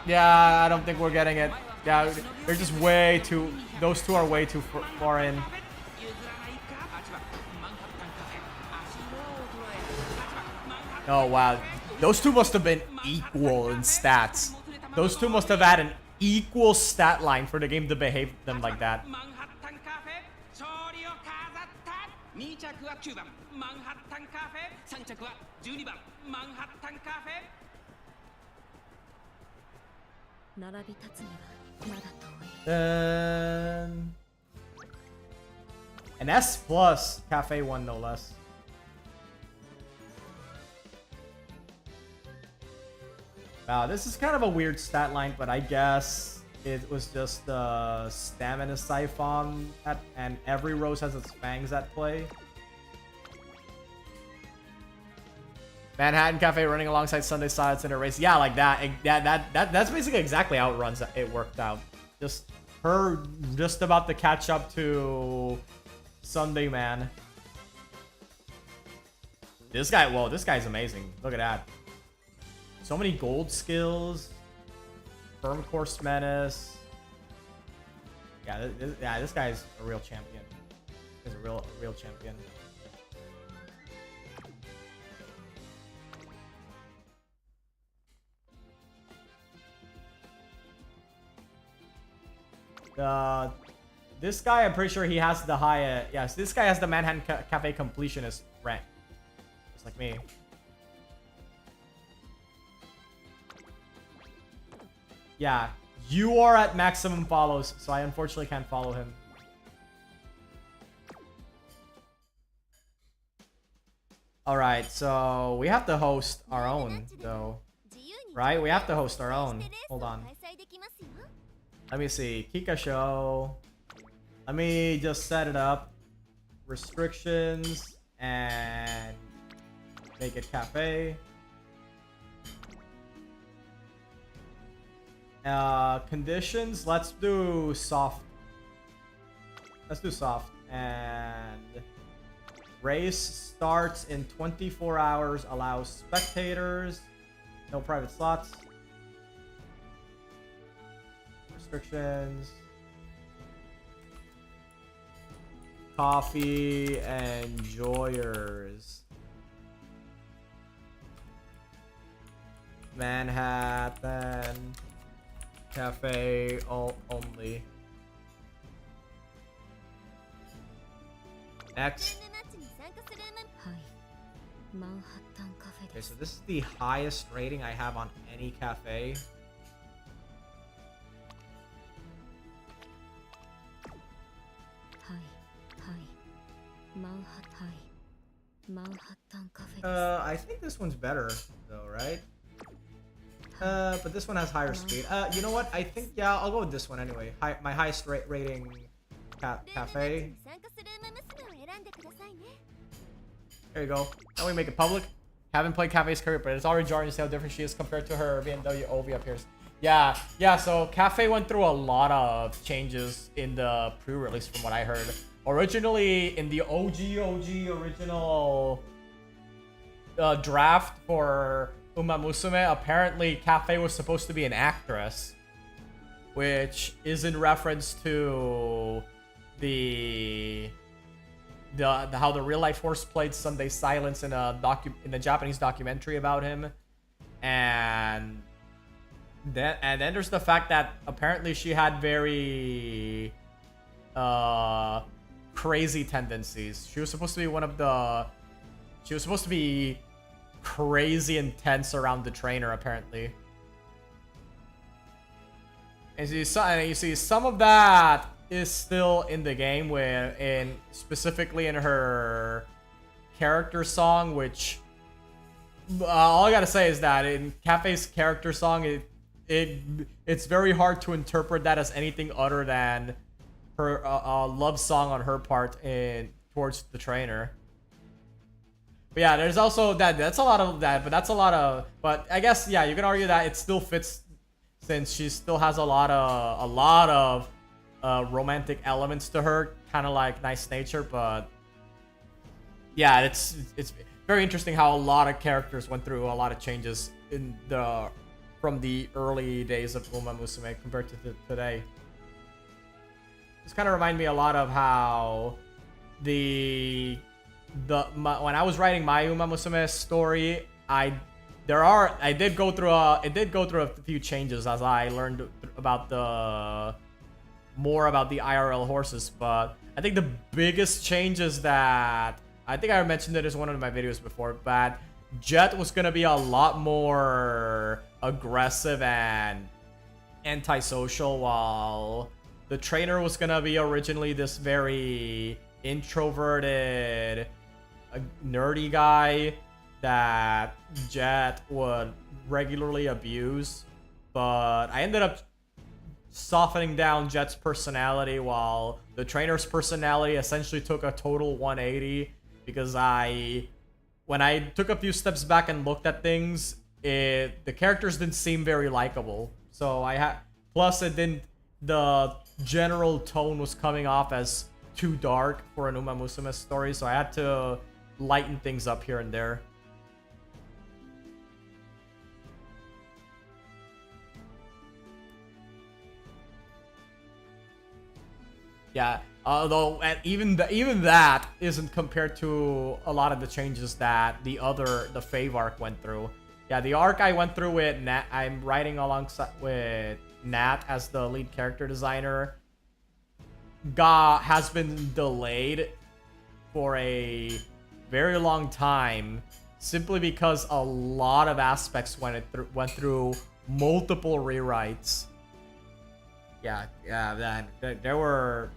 Yeah, I don't think we're getting it. Yeah, they're just way too... Those two are way too far in. Oh wow. Those two must have been equal in stats. Those two must have had an equal stat line for the game to behave them like that. An S plus Cafe 1 no less. Wow, this is kind of a weird stat line, but I guess it was just the stamina siphon and every rose has its fangs at play. Manhattan Cafe running alongside Sunday Silence in a race. Yeah, like that. That's basically exactly how it worked out. Just her just about to catch up to Sunday Man. This guy's amazing. Look at that. So many gold skills. Firm Course Menace. Yeah, this guy's a real champion. He's a real champion. This guy, I'm pretty sure he has the high. Yes, this guy has the Manhattan Cafe completionist rank, just like me. Yeah, you are at maximum follows, so I unfortunately can't follow him. Alright, so we have to host our own, though. Right? We have to host our own. Hold on. Let me see. Kika Show. Let me just set it up. Restrictions. And make it cafe. Conditions. Let's do soft. Let's do soft. And race starts in 24 hours. Allows spectators. No private slots. Restrictions. Coffee enjoyers. Manhattan Cafe only. Next. Okay, so this is the highest rating I have on any cafe. I think this one's better though, right? But this one has higher speed. You know what? I think, yeah, I'll go with this one anyway. My highest rating cafe. There you go. Now we make it public. Haven't played Cafe's career, but it's already jarring to see how different she is compared to her BMW OV appears. Yeah, so Cafe went through a lot of changes in the pre-release from what I heard. Originally, in the OG original draft for Umamusume, apparently Cafe was supposed to be an actress, which is in reference to the how the real life horse played Sunday Silence in a Japanese documentary about him, and then there's the fact that apparently she had very crazy tendencies. She was supposed to be crazy intense around the trainer, apparently. And you see some of that is still in the game, specifically in her character song, which all I gotta say is that in Cafe's character song, it's very hard to interpret that as anything other than her love song on her part towards the trainer. But yeah, there's also that's a lot of that, but I guess, yeah, you can argue that it still fits since she still has a lot of romantic elements to her, kind of like Nice Nature. But yeah, it's very interesting how a lot of characters went through a lot of changes from the early days of Umamusume compared to today. This kind of remind me a lot of how when I was writing my Umamusume story, I did go through a few changes as I learned about more about the IRL horses. But I think the biggest change is that, I think I mentioned it as one of my videos before, but Jet was gonna be a lot more aggressive and antisocial, while the trainer was gonna be originally this very introverted, nerdy guy that Jet would regularly abuse. But I ended up softening down Jet's personality, while the trainer's personality essentially took a total 180, because when I took a few steps back and looked at things, the characters didn't seem very likable. So plus the general tone was coming off as too dark for an Umamusume story, so I had to lighten things up here and there. Yeah, although even that isn't compared to a lot of the changes that the Fave arc went through. Yeah, the arc I went through with Nat, I'm writing alongside with Nat as the lead character designer, has been delayed for a very long time, simply because a lot of aspects went through multiple rewrites. Yeah, there were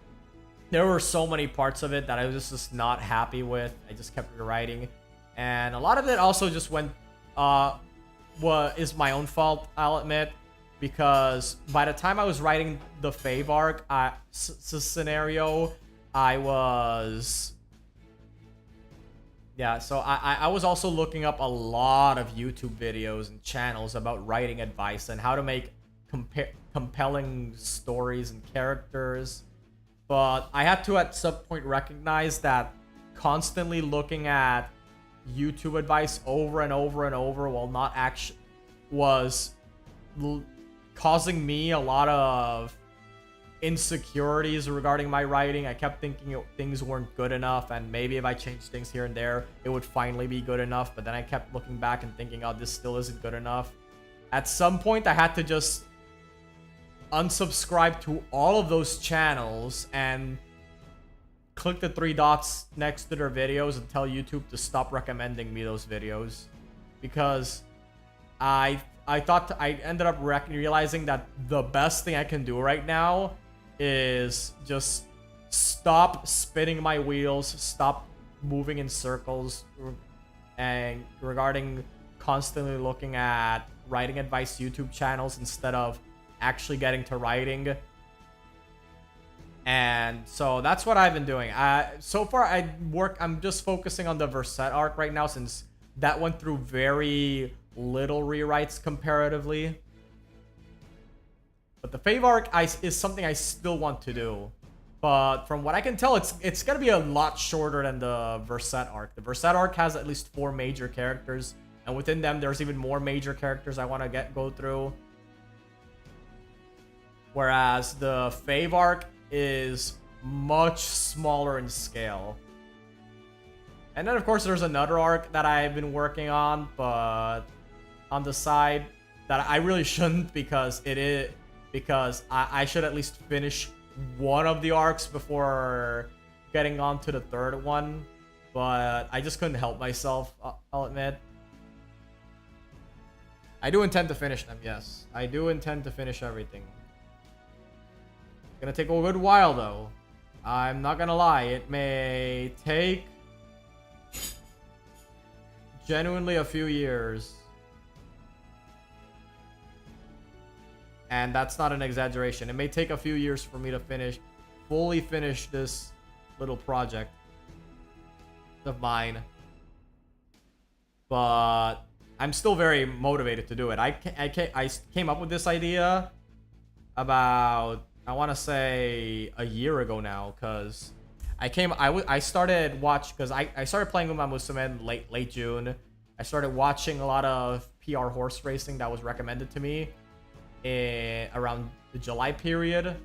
so many parts of it that I was just not happy with. I just kept rewriting, and a lot of it also just is my own fault, I'll admit, because by the time I was writing the Fave arc scenario, I was also looking up a lot of YouTube videos and channels about writing advice and how to make compelling stories and characters. But I had to at some point recognize that constantly looking at YouTube advice over and over and over while not action was causing me a lot of insecurities regarding my writing. I kept thinking things weren't good enough, and maybe if I changed things here and there, it would finally be good enough. But then I kept looking back and thinking, oh, this still isn't good enough. At some point, I had to just unsubscribe to all of those channels and click the 3 dots next to their videos and tell YouTube to stop recommending me those videos, because I ended up realizing that the best thing I can do right now is just stop spinning my wheels, stop moving in circles and regarding constantly looking at writing advice YouTube channels instead of actually getting to writing. And so that's what I've been doing. So far, I'm just focusing on the Verset arc right now, since that went through very little rewrites comparatively. But the Fave arc is something I still want to do. But from what I can tell, it's gonna be a lot shorter than the Verset arc. The Verset arc has at least 4 major characters, and within them, there's even more major characters I want to go through. Whereas the Fave arc is much smaller in scale. And then, of course, there's another arc that I've been working on, but on the side that I really shouldn't, because I should at least finish one of the arcs before getting on to the third one. But I just couldn't help myself, I'll admit. I do intend to finish them, yes. I do intend to finish everything. Gonna take a good while, though. I'm not gonna lie. It may take genuinely a few years. And that's not an exaggeration. It may take a few years for me to fully finish this little project of mine. But I'm still very motivated to do it. I came up with this idea about, I want to say, a year ago now, because I started playing Umamusume in late June. I started watching a lot of PR horse racing that was recommended to me around the July period,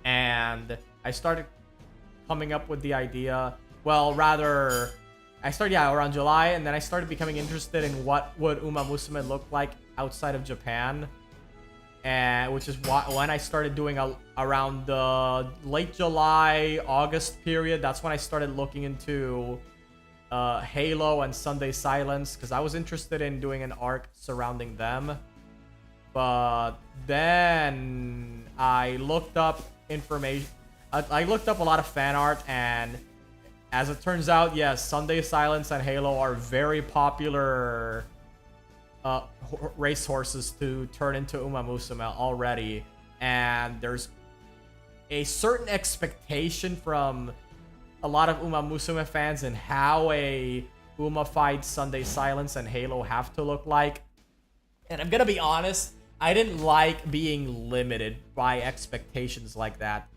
and I started coming up with the idea. Well, rather, I started around July, and then I started becoming interested in what would Umamusume look like outside of Japan. And which is when I started doing around the late July, August period. That's when I started looking into Halo and Sunday Silence, because I was interested in doing an arc surrounding them. But then I looked up information. I looked up a lot of fan art, and as it turns out, yes, Sunday Silence and Halo are very popular racehorses to turn into Umamusume already. And there's a certain expectation from a lot of Umamusume fans in how a Umafied Sunday Silence and Halo have to look like. And I'm gonna be honest, I didn't like being limited by expectations like that.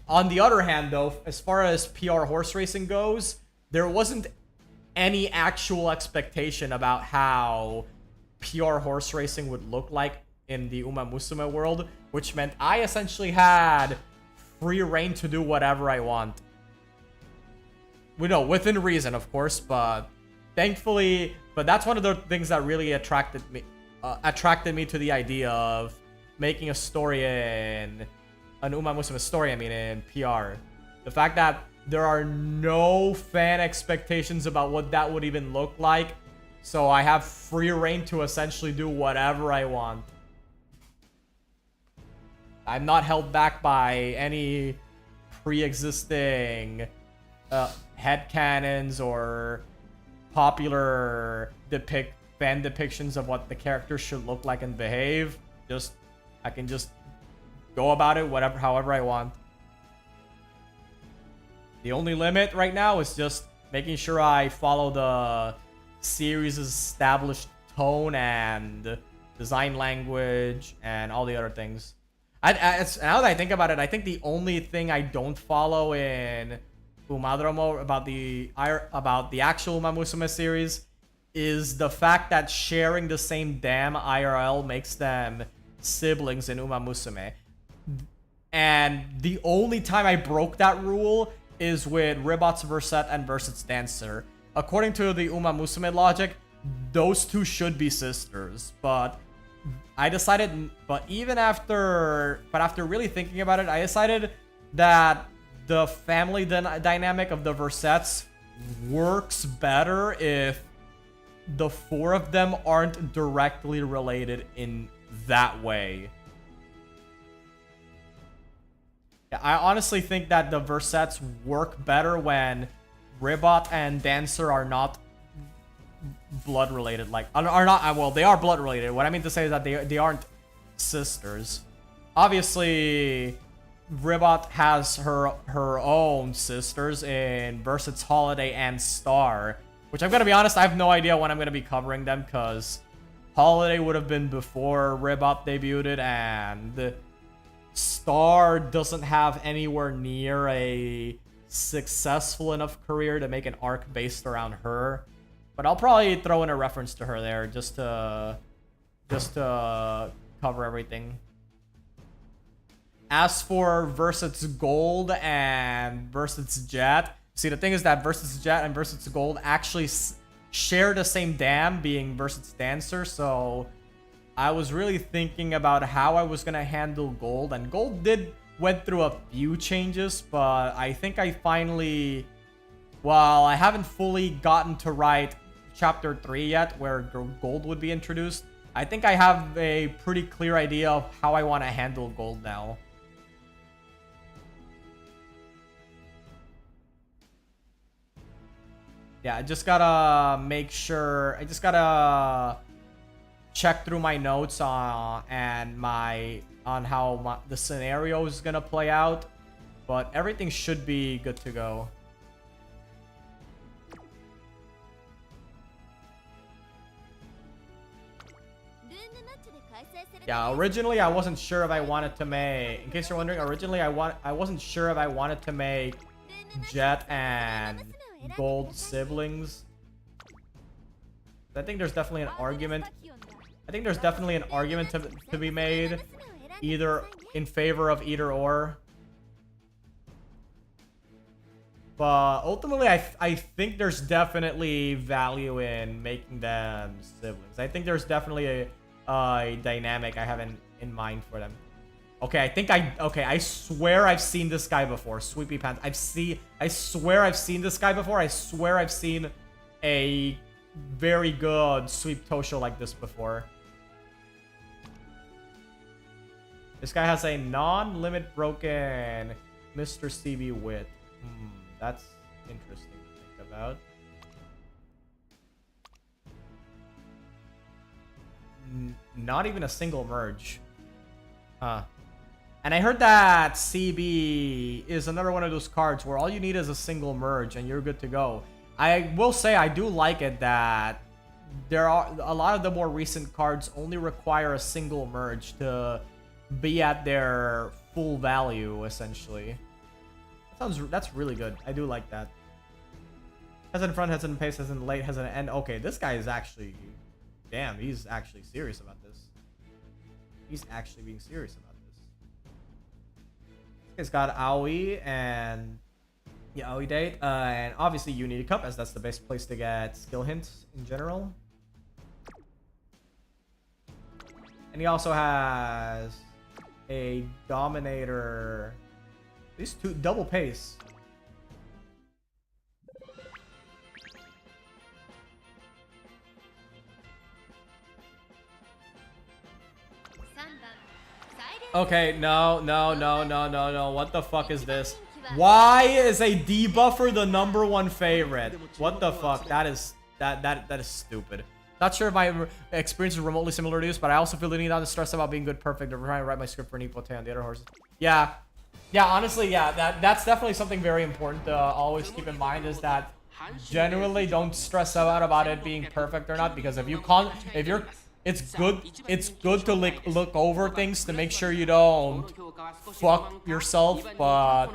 On the other hand, though, as far as PR horse racing goes, there wasn't any actual expectation about how PR horse racing would look like in the Umamusume world, which meant I essentially had free reign to do whatever I want. Within reason, of course, but thankfully, that's one of the things that really attracted me to the idea of making a story in an Umamusume story, in PR. The fact that there are no fan expectations about what that would even look like, so I have free reign to essentially do whatever I want. I'm not held back by any pre-existing headcanons or popular fan depictions of what the characters should look like and behave. I can just go about it however I want. The only limit right now is just making sure I follow the series' established tone and design language and all the other things. Now that I think about it, I think the only thing I don't follow in Umadromo about the actual Umamusume series is the fact that sharing the same damn IRL makes them siblings in Umamusume. And the only time I broke that rule is with Ribot's Verset and Verset's Dancer. According to the Umamusume logic, those two should be sisters, but after really thinking about it, I decided that the family dynamic of the Versets works better if the 4 of them aren't directly related in that way. I honestly think that the Versets work better when Ribot and Dancer are not blood related. Like, are not, well, they are blood related. What I mean to say is that they aren't sisters. Obviously, Ribot has her own sisters in Versat's Holiday and Star, which I'm gonna be honest, I have no idea when I'm gonna be covering them, because Holiday would have been before Ribot debuted, and Star doesn't have anywhere near a successful enough career to make an arc based around her. But I'll probably throw in a reference to her there just to cover everything. As for Versat's Gold and Versat's Jet, see, the thing is that Versat's Jet and Versat's Gold actually share the same dam, being Versat's Dancer, so I was really thinking about how I was gonna handle Gold, and Gold went through a few changes, but I think I finally, well, I haven't fully gotten to write Chapter 3 yet, where Gold would be introduced. I think I have a pretty clear idea of how I want to handle Gold now. Yeah, I just gotta make sure, I just gotta check through my notes on how the scenario is gonna play out, but everything should be good to go. Yeah, originally I wasn't sure if I wanted to make, in case you're wondering, originally I wasn't sure if I wanted to make Jet and Gold siblings. I think there's definitely an argument. I think there's definitely an argument to be made, either in favor of either or. But ultimately, I think there's definitely value in making them siblings. I think there's definitely a dynamic I have in mind for them. Okay, I swear I've seen this guy before. Sweepy Pants. I swear I've seen this guy before. I swear I've seen a very good Sweep Tosho like this before. This guy has a non-limit broken Mr. Stevie Wit. That's interesting to think about. Not even a single merge. Huh. And I heard that CB is another one of those cards where all you need is a single merge and you're good to go. I will say I do like it that there are a lot of the more recent cards only require a single merge to be at their full value, essentially. That's really good. I do like that. Has in front, has in pace, has in late, has an end. Okay, this guy is actually, damn, he's actually serious about this. He's actually being serious about this. It's got Aoi and Aoi Date, and obviously Unity Cup, as that's the best place to get skill hints in general. And he also has a Dominator. These two double pace. Okay, no. What the fuck is this? Why is a debuffer the #1 favorite? What the fuck? That is stupid. Not sure if my experience is remotely similar to this, but I also feel the need not to stress about being good perfect or trying to write my script for Nipote on the other horses. Yeah, honestly, yeah, that's definitely something very important to always keep in mind, is that generally don't stress out about it being perfect or not, because it's good to look over things to make sure you don't fuck yourself, but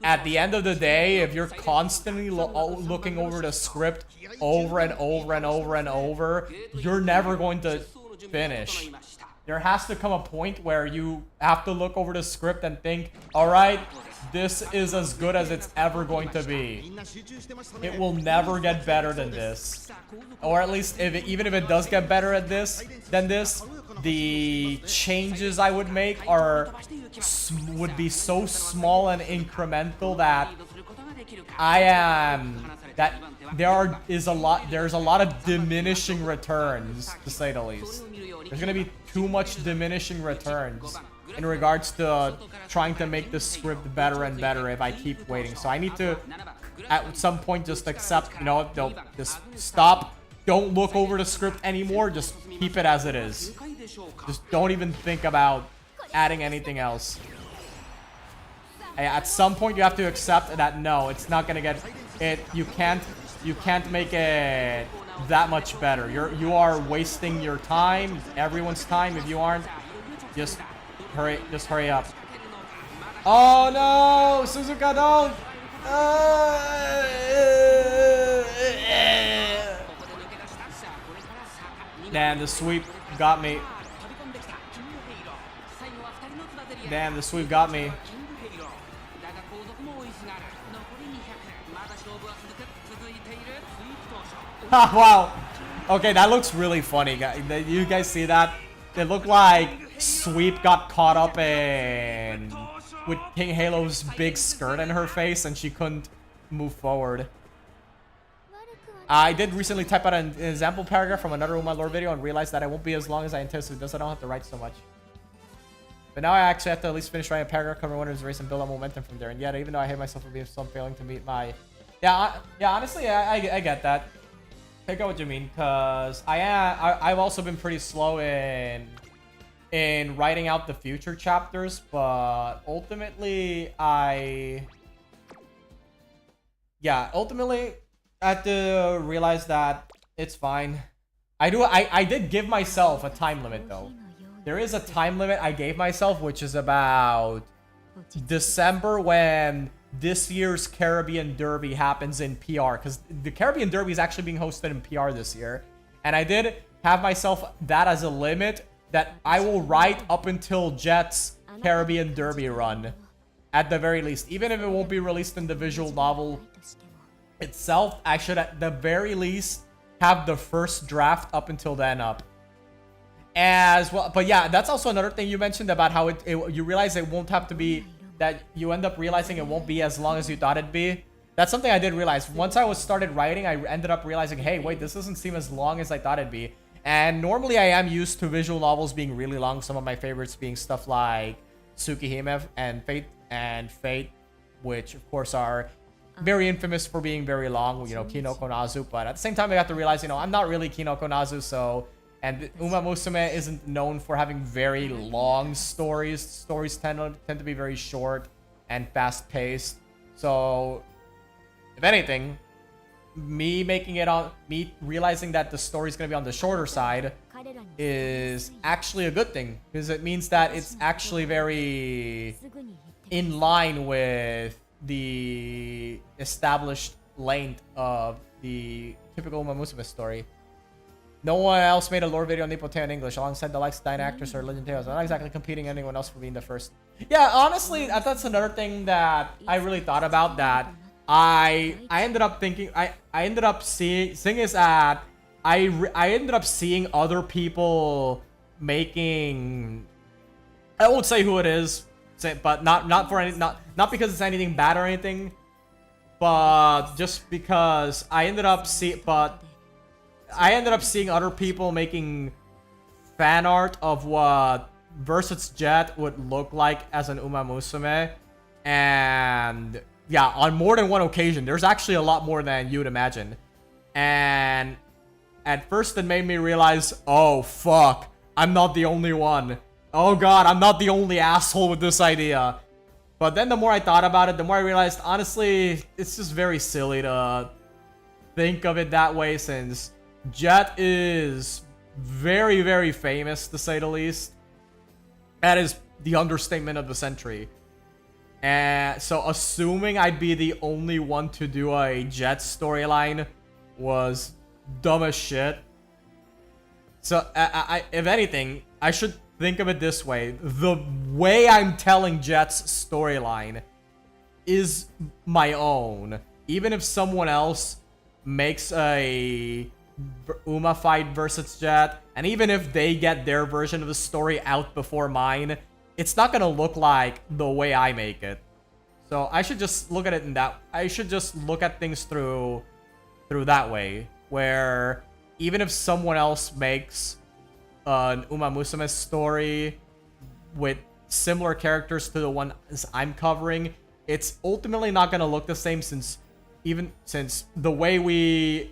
at the end of the day, if you're constantly looking over the script over and over and over and over, you're never going to finish. There has to come a point where you have to look over the script and think, alright, this is as good as it's ever going to be. It will never get better than this. Or at least, even if it does get better at this than this, the changes I would make would be so small and incremental that there's a lot of diminishing returns, to say the least. There's gonna be too much diminishing returns in regards to trying to make the script better and better if I keep waiting. So I need to at some point just accept, you know, don't just stop. Don't look over the script anymore. Just keep it as it is. Just don't even think about adding anything else. At some point you have to accept that no, it's not gonna get it. You can't make it that much better. You are wasting your time, everyone's time. If you aren't, just hurry up. Oh no, Suzuka, don't. Damn, the sweep got me. Damn, the sweep got me. Wow. Okay, that looks really funny, guys. You guys see that? It looked like Sweep got caught up in with King Halo's big skirt in her face and she couldn't move forward. I did recently type out an example paragraph from another Uma lore video and realized that it won't be as long as I anticipated, thus I don't have to write so much. But now I actually have to at least finish writing a paragraph covering Winter's race and build up momentum from there. And yet, even though I hate myself for being so failing to meet my... Yeah, honestly, I get that. I get what you mean, because I've also been pretty slow in writing out the future chapters, but ultimately ultimately I had to realize that it's fine. I did give myself a time limit though. There is a time limit I gave myself, which is about December, when this year's Caribbean Derby happens in PR, because the Caribbean Derby is actually being hosted in PR this year. And I did have myself that as a limit that I will write up until Jet's Caribbean Derby run, at the very least. Even if it won't be released in the visual novel itself, I should at the very least have the first draft up until then up. As well, but yeah, that's also another thing you mentioned about how you realize it won't have to be, that you end up realizing it won't be as long as you thought it'd be. That's something I did realize. Once I started writing, I ended up realizing, hey, wait, this doesn't seem as long as I thought it'd be. And normally I am used to visual novels being really long. Some of my favorites being stuff like Tsukihime and Fate, which of course are very infamous for being very long, you know, Kinoko Nazu. But at the same time, I got to realize, you know, I'm not really Kinoko Nazu, so... And Umamusume isn't known for having very long stories. Stories tend to be very short and fast-paced. So, if anything, me realizing that the story's gonna be on the shorter side is actually a good thing, because it means that it's actually very in line with the established length of the typical Umamusume story. No one else made a lore video on Nippon in English, alongside the likes of Dine Actors or Legend Tales. I'm not exactly competing anyone else for being the first. Yeah, honestly, that's another thing that I really thought about, that I ended up thinking, I ended up seeing, thing is that I ended up seeing other people making, I won't say who it is, but not for any, not because it's anything bad or anything, but just because I ended up seeing other people making fan art of what Versus Jet would look like as an Umamusume. And yeah, on more than one occasion. There's actually a lot more than you'd imagine. And at first it made me realize, oh fuck, I'm not the only one. Oh god, I'm not the only asshole with this idea. But then the more I thought about it, the more I realized, honestly, it's just very silly to think of it that way, since Jet is very, very famous, to say the least. That is the understatement of the century. And so assuming I'd be the only one to do a Jet storyline was dumb as shit. So, if anything, I should think of it this way. The way I'm telling Jet's storyline is my own. Even if someone else makes a Uma fight versus Jet, and even if they get their version of the story out before mine, it's not gonna look like the way I make it. So I should just look at it in that, I should just look at things through that way, where even if someone else makes an Umamusume story with similar characters to the one I'm covering, it's ultimately not gonna look the same, since even since the way me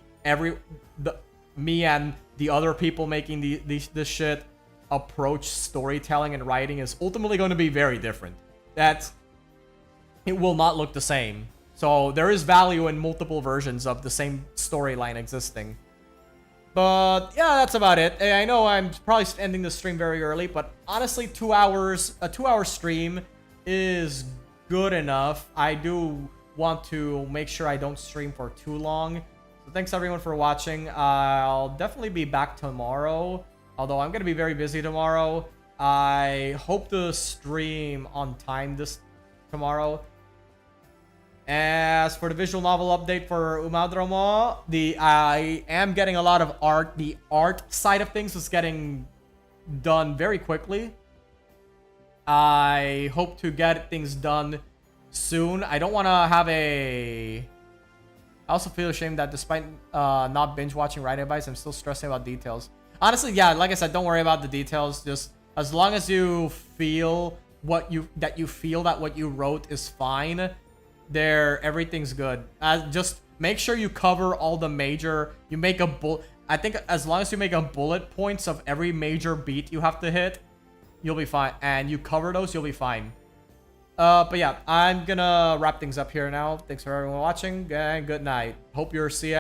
and the other people making this shit approach storytelling and writing is ultimately going to be very different. That it will not look the same. So there is value in multiple versions of the same storyline existing. But yeah, that's about it. I know I'm probably ending the stream very early, but honestly, 2 hours, a 2-hour stream is good enough. I do want to make sure I don't stream for too long. So thanks everyone for watching. I'll definitely be back tomorrow, although I'm going to be very busy tomorrow. I hope to stream on time tomorrow. As for the visual novel update for Umamusume, I am getting a lot of art. The art side of things is getting done very quickly. I hope to get things done soon. I don't want to have I also feel ashamed that despite not binge watching writing advice, I'm still stressing about details. Honestly, yeah, like I said, don't worry about the details. Just as long as you feel what you wrote is fine, everything's good. Just make sure you cover all the major. You make I think as long as you make a bullet points of every major beat you have to hit, you'll be fine. And you cover those, you'll be fine. But yeah, I'm gonna wrap things up here now. Thanks for everyone watching, and good night. Hope you're